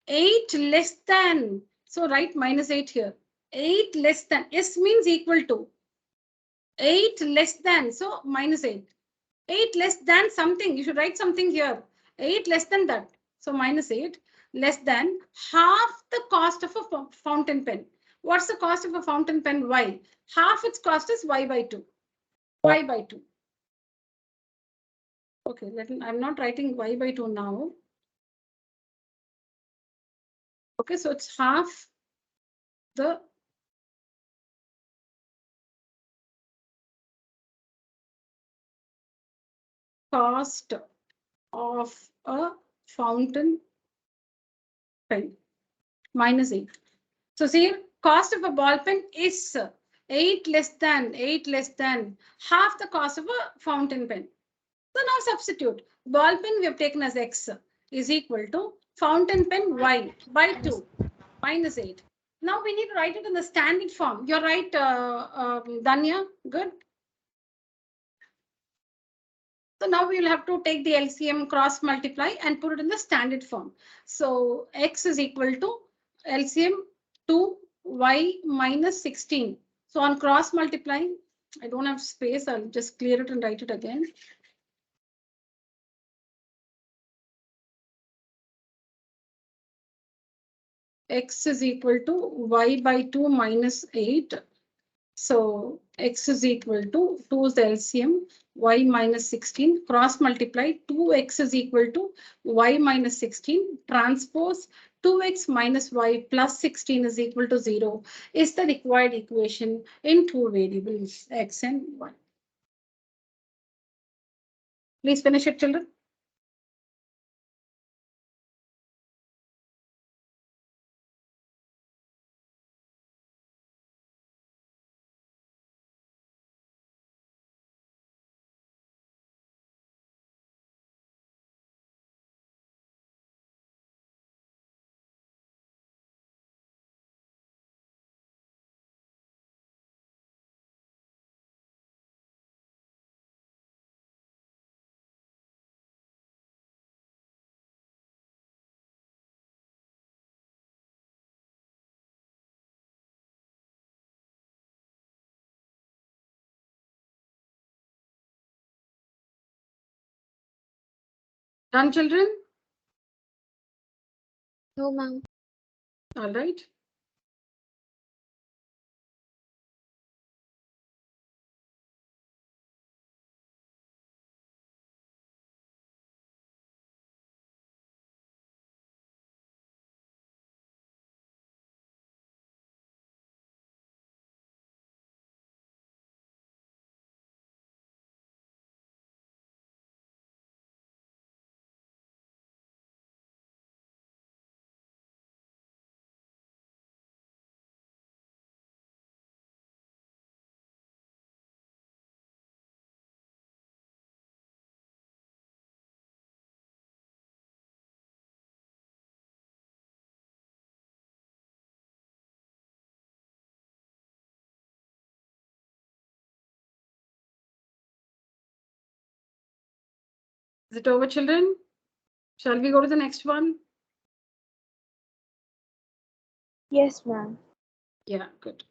8 less than. So write minus 8 here. 8 less than. S means equal to 8 less than. So minus 8. 8 less than something. You should write something here. 8 less than that. So minus 8 less than half the cost of a fountain pen. What's the cost of a fountain pen? Y. Half its cost is y by 2. Y by 2. Okay, I'm not writing y by 2 now. Okay, so it's half the cost of a fountain pen minus 8. So see, cost of a ball pen is 8 less than half the cost of a fountain pen. So now substitute. Ball pen we have taken as x is equal to fountain pen y by 2 minus 8. Now we need to write it in the standard form. You're right, Danya. Good. So now we will have to take the LCM, cross multiply and put it in the standard form. So x is equal to LCM 2y minus 16. So on cross multiplying, I don't have space. I'll just clear it and write it again. X is equal to y by 2 minus 8. So x is equal to 2 is the LCM, y minus 16, cross multiply 2x is equal to y minus 16, transpose 2x minus y plus 16 is equal to 0 is the required equation in two variables, x and y. Please finish it, children. Done, children? No, ma'am. All right. Is it over, children? Shall we go to the next one? Yes, ma'am. Yeah, good.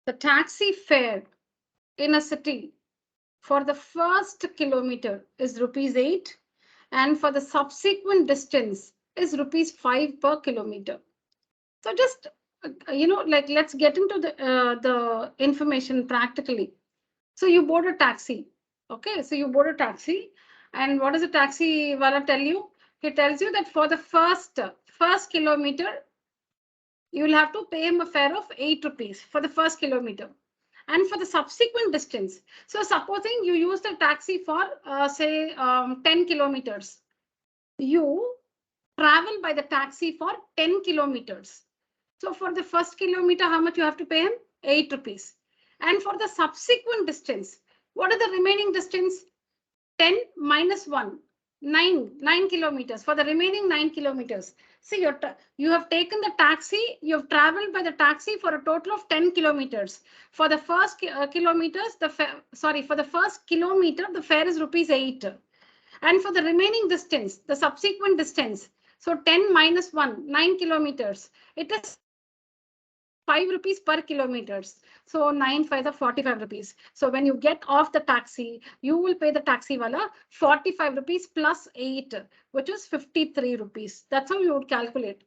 The taxi fare in a city for the first kilometer is rupees 8 and for the subsequent distance is rupees 5 per kilometer. So just, let's get into the information practically. So you board a taxi. Okay, so you board a taxi. And what does the taxi wala tell you? He tells you that for the first kilometer, you will have to pay him a fare of 8 rupees for the first kilometer. And for the subsequent distance, so supposing you use the taxi for say 10 kilometers, you travel by the taxi for 10 kilometers. So for the first kilometer, how much you have to pay him? 8 rupees. And for the subsequent distance, what are the remaining distance? 10 minus 1, 9 kilometers for the remaining 9 kilometers. See, you have taken the taxi, you have traveled by the taxi for a total of 10 kilometers. For the first kilometers, for the first kilometer, the fare is rupees 8. And for the remaining distance, the subsequent distance, so 10 minus 1, 9 kilometers, it is 5 rupees per kilometers. So 9 5 the 45 rupees. So when you get off the taxi, you will pay the taxi wala 45 rupees plus 8, which is 53 rupees. That's how you would calculate.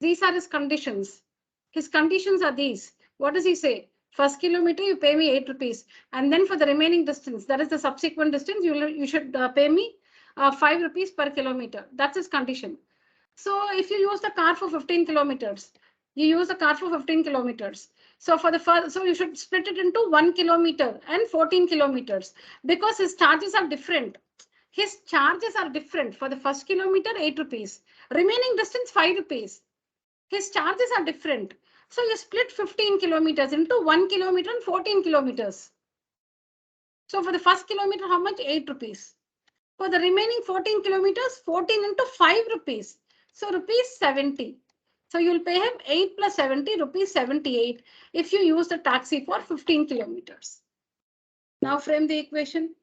These are his conditions. His conditions are these. What does he say? First kilometer, you pay me 8 rupees. And then for the remaining distance, that is the subsequent distance, you should pay me 5 rupees per kilometer. That's his condition. So if you use the car for 15 kilometers, you use the car for 15 kilometers. So for the first, so you should split it into 1 kilometer and 14 kilometers because his charges are different. His charges are different. For the first kilometer, 8 rupees. Remaining distance, 5 rupees. His charges are different. So you split 15 kilometers into 1 kilometer and 14 kilometers. So for the first kilometer, how much? 8 rupees. For the remaining 14 kilometers, 14 into 5 rupees. So rupees 70. So you'll pay him 8 plus 70, rupees 78 if you use the taxi for 15 kilometers. Now frame the equation.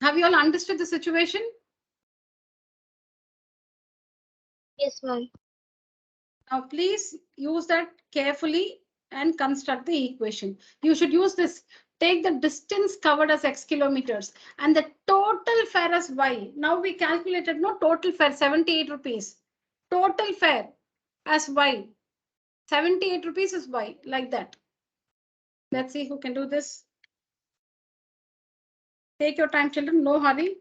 Have you all understood the situation? Yes, ma'am. Now please use that carefully and construct the equation. You should use this. Take the distance covered as x kilometers and the total fare as y. Now we calculated no total fare 78 rupees. Total fare as y. 78 rupees is y, like that. Let's see who can do this. Take your time, children, no hurry.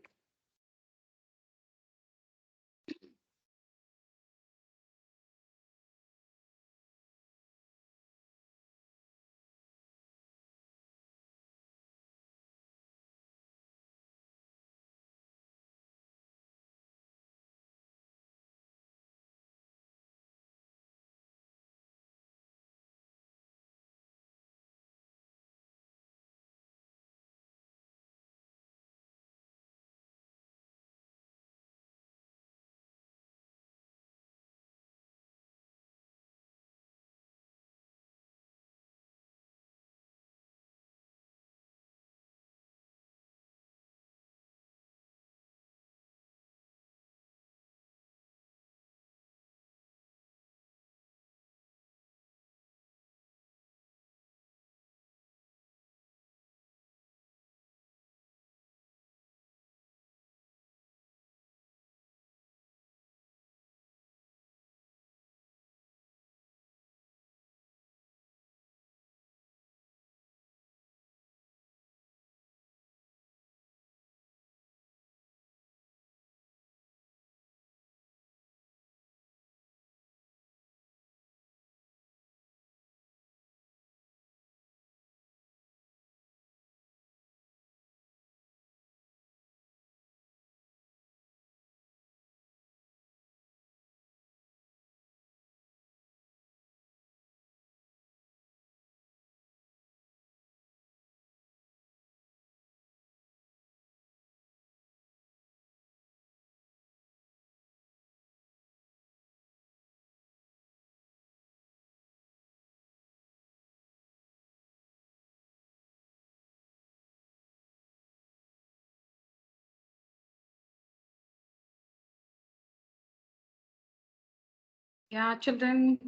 Yeah, children.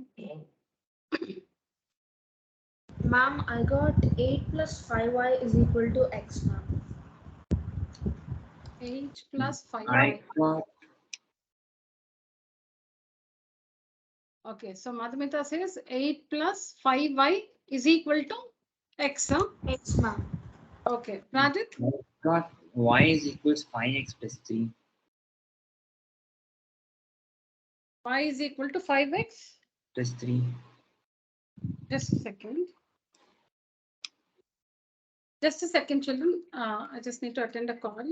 Ma'am, I got 8 plus 5y is equal to x, ma'am. 8 plus 5y. I got Okay, so Madhumita says 8 plus 5y is equal to x. Huh? X, ma'am. Okay, Pradit, y is equals 5x plus 3. y is equal to 5x. Plus 3. Just a second. Just a second, children. I just need to attend a call.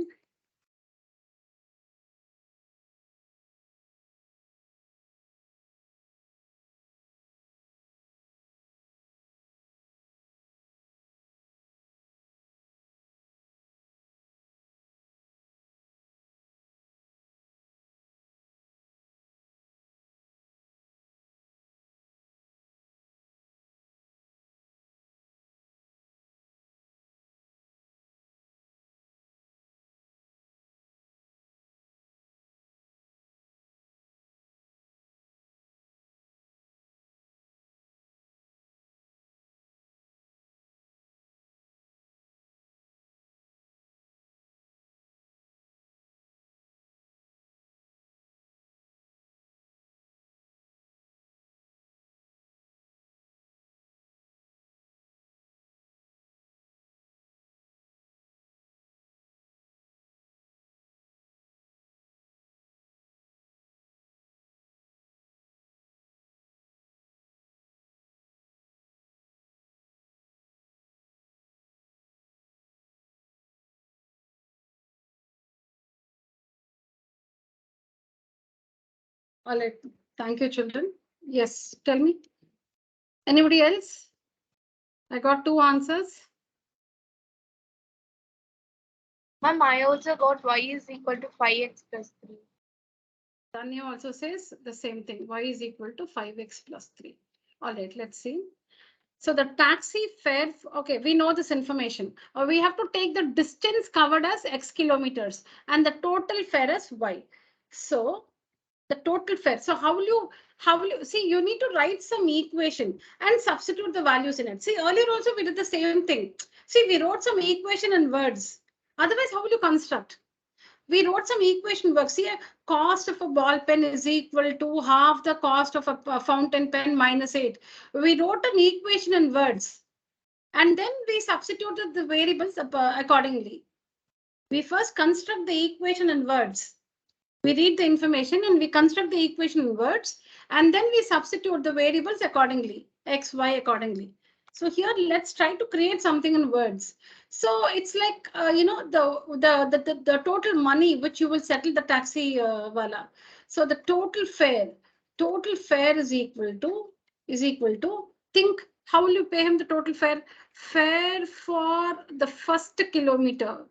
All right. Thank you, children. Yes, tell me. Anybody else? I got 2 answers. Ma'am, I also got y is equal to 5x plus 3. Tanya also says the same thing. Y is equal to 5x plus 3. All right, let's see. So the taxi fare, okay, we know this information. We have to take the distance covered as x kilometers and the total fare as y. So the total fare. So how will you see? You need to write some equation and substitute the values in it. See, earlier also we did the same thing. See, we wrote some equation in words. Otherwise, how will you construct? We wrote some equation work. See, a cost of a ball pen is equal to half the cost of a fountain pen minus 8. We wrote an equation in words and then we substituted the variables accordingly. We first construct the equation in words. We read the information and we construct the equation in words and then we substitute the variables accordingly, x, y accordingly. So here let's try to create something in words. So it's like, the total money which you will settle the taxi wala. So the total fare is equal to, think, how will you pay him the total fare? Fare for the first kilometer,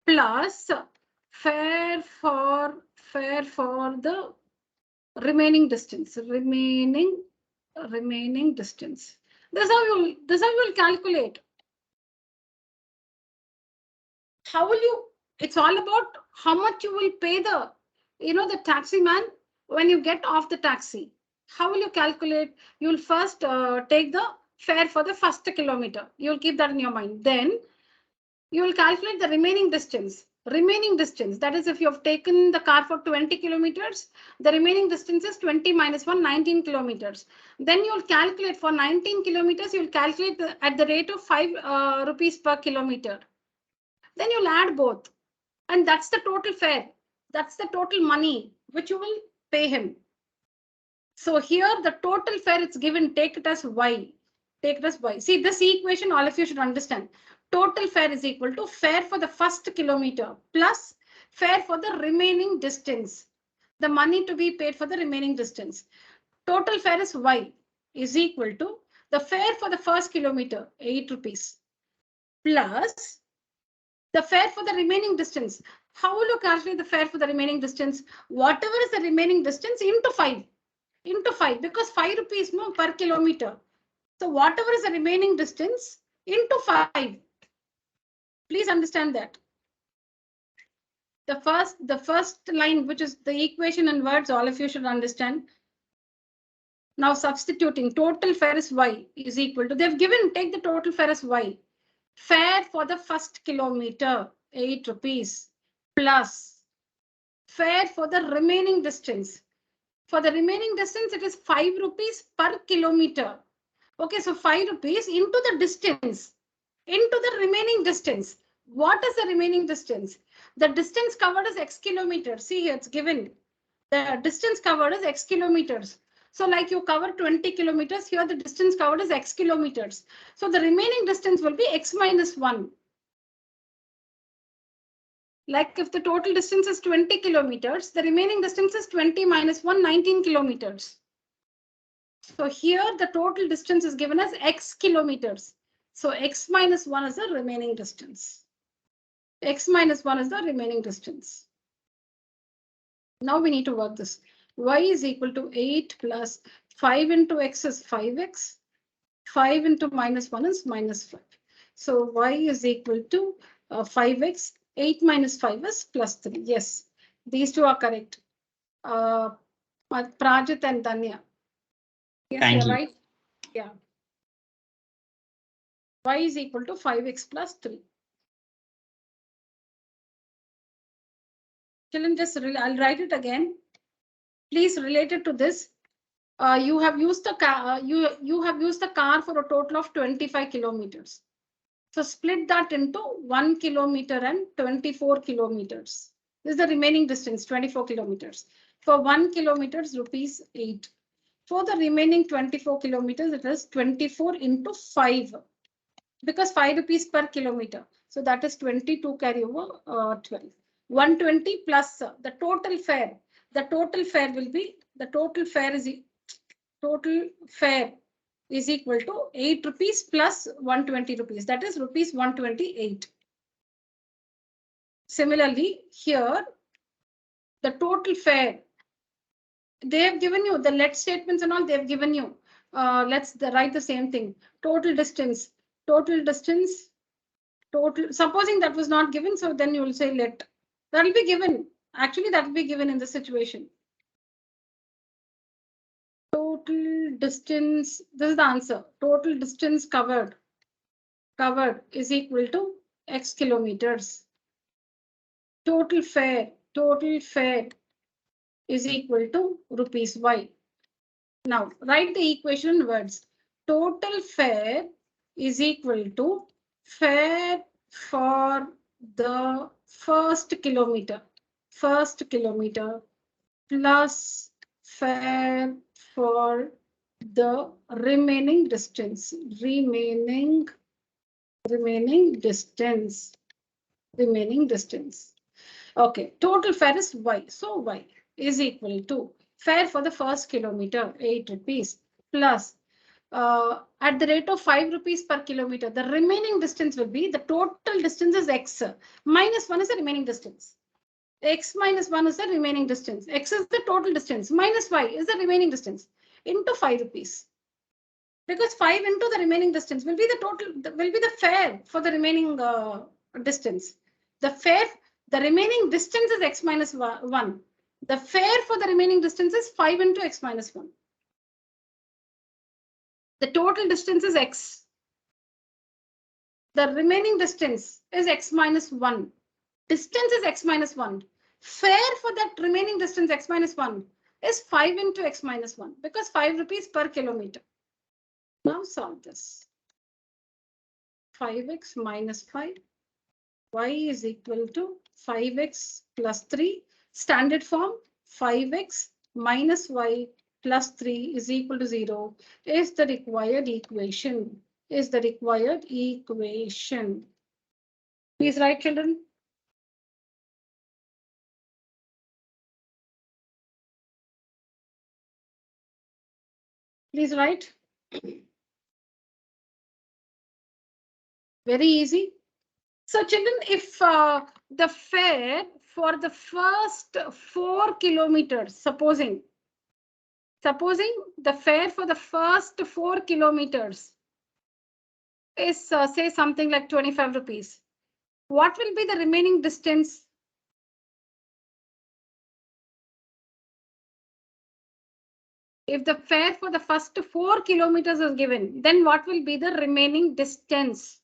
plus fare for the remaining distance. Remaining distance. This how you'll calculate. How will you? It's all about how much you will pay the taxi man when you get off the taxi. How will you calculate? You'll first take the fare for the first kilometer. You'll keep that in your mind. Then you will calculate the remaining distance. That is, if you have taken the car for 20 kilometers, the remaining distance is 20 minus 1, 19 kilometers. Then you will calculate for 19 kilometers, you will calculate at the rate of 5 rupees per kilometer. Then you'll add both. And that's the total fare. That's the total money which you will pay him. So here the total fare it's given, take it as y. See, this equation all of you should understand. Total fare is equal to fare for the first kilometer plus fare for the remaining distance. The money to be paid for the remaining distance. Total fare is y is equal to the fare for the first kilometer, 8 rupees, plus the fare for the remaining distance. How will you calculate the fare for the remaining distance? Whatever is the remaining distance into 5. Because 5 rupees no per kilometer. So whatever is the remaining distance into 5. Please understand that. The first line, which is the equation in words, all of you should understand. Now substituting total fare is y is equal to, they've given, take the total fare as y. Fare for the first kilometer, 8 rupees, plus fare for the remaining distance. For the remaining distance, it is 5 rupees per kilometer. Okay, so 5 rupees into the distance, into the remaining distance. What is the remaining distance? The distance covered is x kilometers. See here, it's given. The distance covered is x kilometers. So like you cover 20 kilometers, here the distance covered is x kilometers. So the remaining distance will be x minus 1. Like if the total distance is 20 kilometers, the remaining distance is 20 minus 1, 19 kilometers. So here the total distance is given as x kilometers. So x minus 1 is the remaining distance. X minus 1 is the remaining distance. Now we need to work this. Y is equal to 8 plus 5 into x is 5x. 5 into minus 1 is minus 5. So y is equal to 5x. 8 minus 5 is plus 3. Yes, these two are correct. Prajit and Danya. Yes, Thank you're you. right. Yeah. Y is equal to 5x plus 3. Children, I'll write it again. Please relate it to this. You have used the car. You have used the car for a total of 25 kilometers. So split that into 1 kilometer and 24 kilometers. This is the remaining distance, 24 kilometers. For 1 kilometer, rupees 8. For the remaining 24 kilometers, it is 24 into 5. Because 5 rupees per kilometer. So that is 22 carry over 12. 120 plus the total fare. The total fare will be, the total fare is equal to 8 rupees plus 120 rupees. That is rupees 128. Similarly, here, the total fare, they have given you the let statements and all, they have given you. Let's write the same thing. Total distance, supposing that was not given, so then you will say let. That will be given. Actually, that will be given in the situation. Total distance, this is the answer. Total distance covered is equal to X kilometers. Total fare is equal to rupees Y. Now, write the equation in words. Total fare is equal to fare for the first kilometer plus fare for the remaining distance. Okay, total fare is Y. So Y is equal to fare for the first kilometer, 8 rupees, plus at the rate of 5 rupees per kilometer, the remaining distance will be, the total distance is X. Minus 1 is the remaining distance. X minus 1 is the remaining distance. X is the total distance. Minus Y is the remaining distance into 5 rupees. Because 5 into the remaining distance will be the total, will be the fare for the remaining distance. The remaining distance is X minus 1. The fare for the remaining distance is 5 into X minus 1. The total distance is X. The remaining distance is X minus 1. Distance is X minus 1. Fare for that remaining distance X minus 1 is 5 into X minus 1 because 5 rupees per kilometer. Now solve this. 5x minus 5. Y is equal to 5x plus 3. Standard form, 5x minus y plus 3 is equal to 0 is the required equation. Please write, children. Please write. Very easy. So children, if the fare for the first 4 kilometers, supposing the fare for the first 4 kilometers is say something like 25 rupees, what will be the remaining distance? If the fare for the first 4 kilometers is given, then what will be the remaining distance?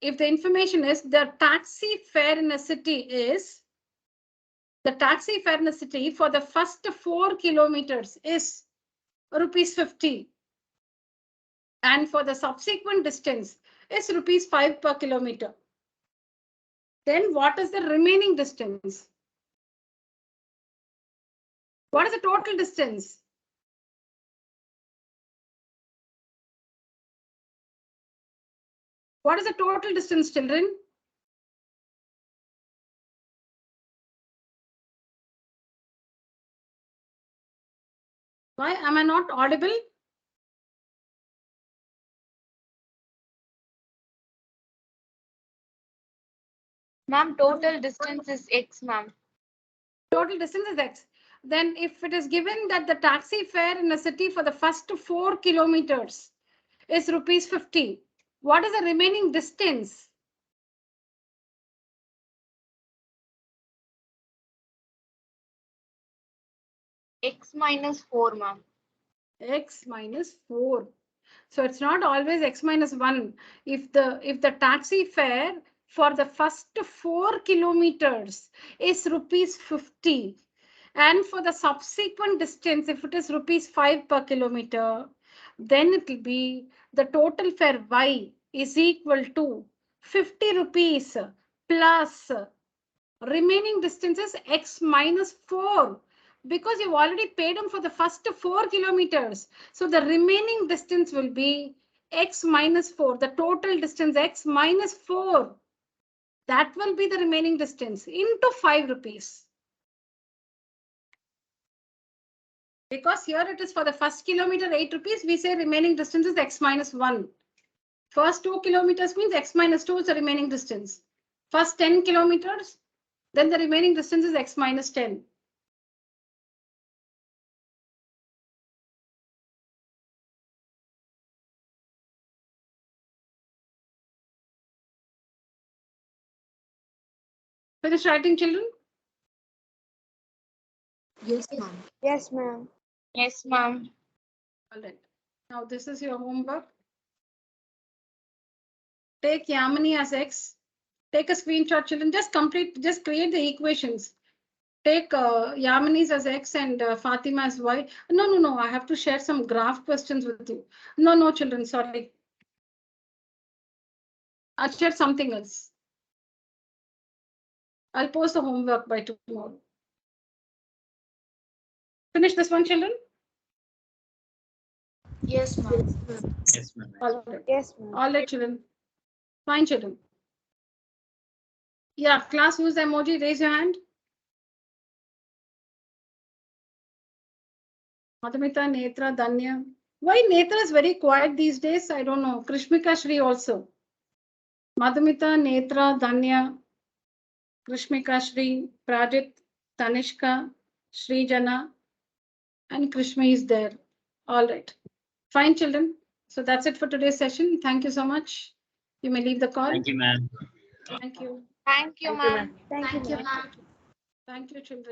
If the information is the taxi fare in a city is, the taxi fare in a city for the first 4 kilometers is rupees 50. And for the subsequent distance is rupees 5 per kilometer. Then what is the remaining distance? What is the total distance? What is the total distance, children? Why am I not audible? Ma'am, total distance is X, ma'am. Total distance is X. Then if it is given that the taxi fare in a city for the first 4 kilometers is rupees 50, what is the remaining distance? X minus 4, ma'am. X minus 4. So it's not always X minus 1. If the taxi fare for the first 4 kilometers is rupees 50, and for the subsequent distance, if it is rupees 5 per kilometer, then it will be the total fare Y is equal to 50 rupees plus remaining distance is X minus 4 because you've already paid them for the first 4 kilometers. So the remaining distance will be x minus 4, the total distance x minus 4. That will be the remaining distance into 5 rupees. Because here it is for the first kilometer 8 rupees, we say remaining distance is x minus 1. First 2 kilometers means x minus 2 is the remaining distance. First 10 kilometers, then the remaining distance is x minus 10. Finish writing, children? Yes, ma'am. Yes, ma'am. Yes, ma'am. All right. Now this is your homework. Take Yamini as x. Take a screenshot, children. Just create the equations. Take Yamini's as x and Fatima as y. No. I have to share some graph questions with you. No, children. Sorry. I'll share something else. I'll post the homework by tomorrow. Finish this one, children? Yes, ma'am. Yes, ma'am. All right. Yes, ma'am. All right, children. Fine, children. Yeah, class, use the emoji. Raise your hand. Madhumita, Netra, Danya. Why Netra is very quiet these days? I don't know. Krishmika Shri also. Madhumita, Netra, Danya, Krishmika Shri, Prajit, Tanishka, Srijana, and Krishma is there. All right. Fine, children. So that's it for today's session. Thank you so much. You may leave the call. Thank you, ma'am. Thank you. Thank you, ma'am. Thank you, ma'am. Thank you, children.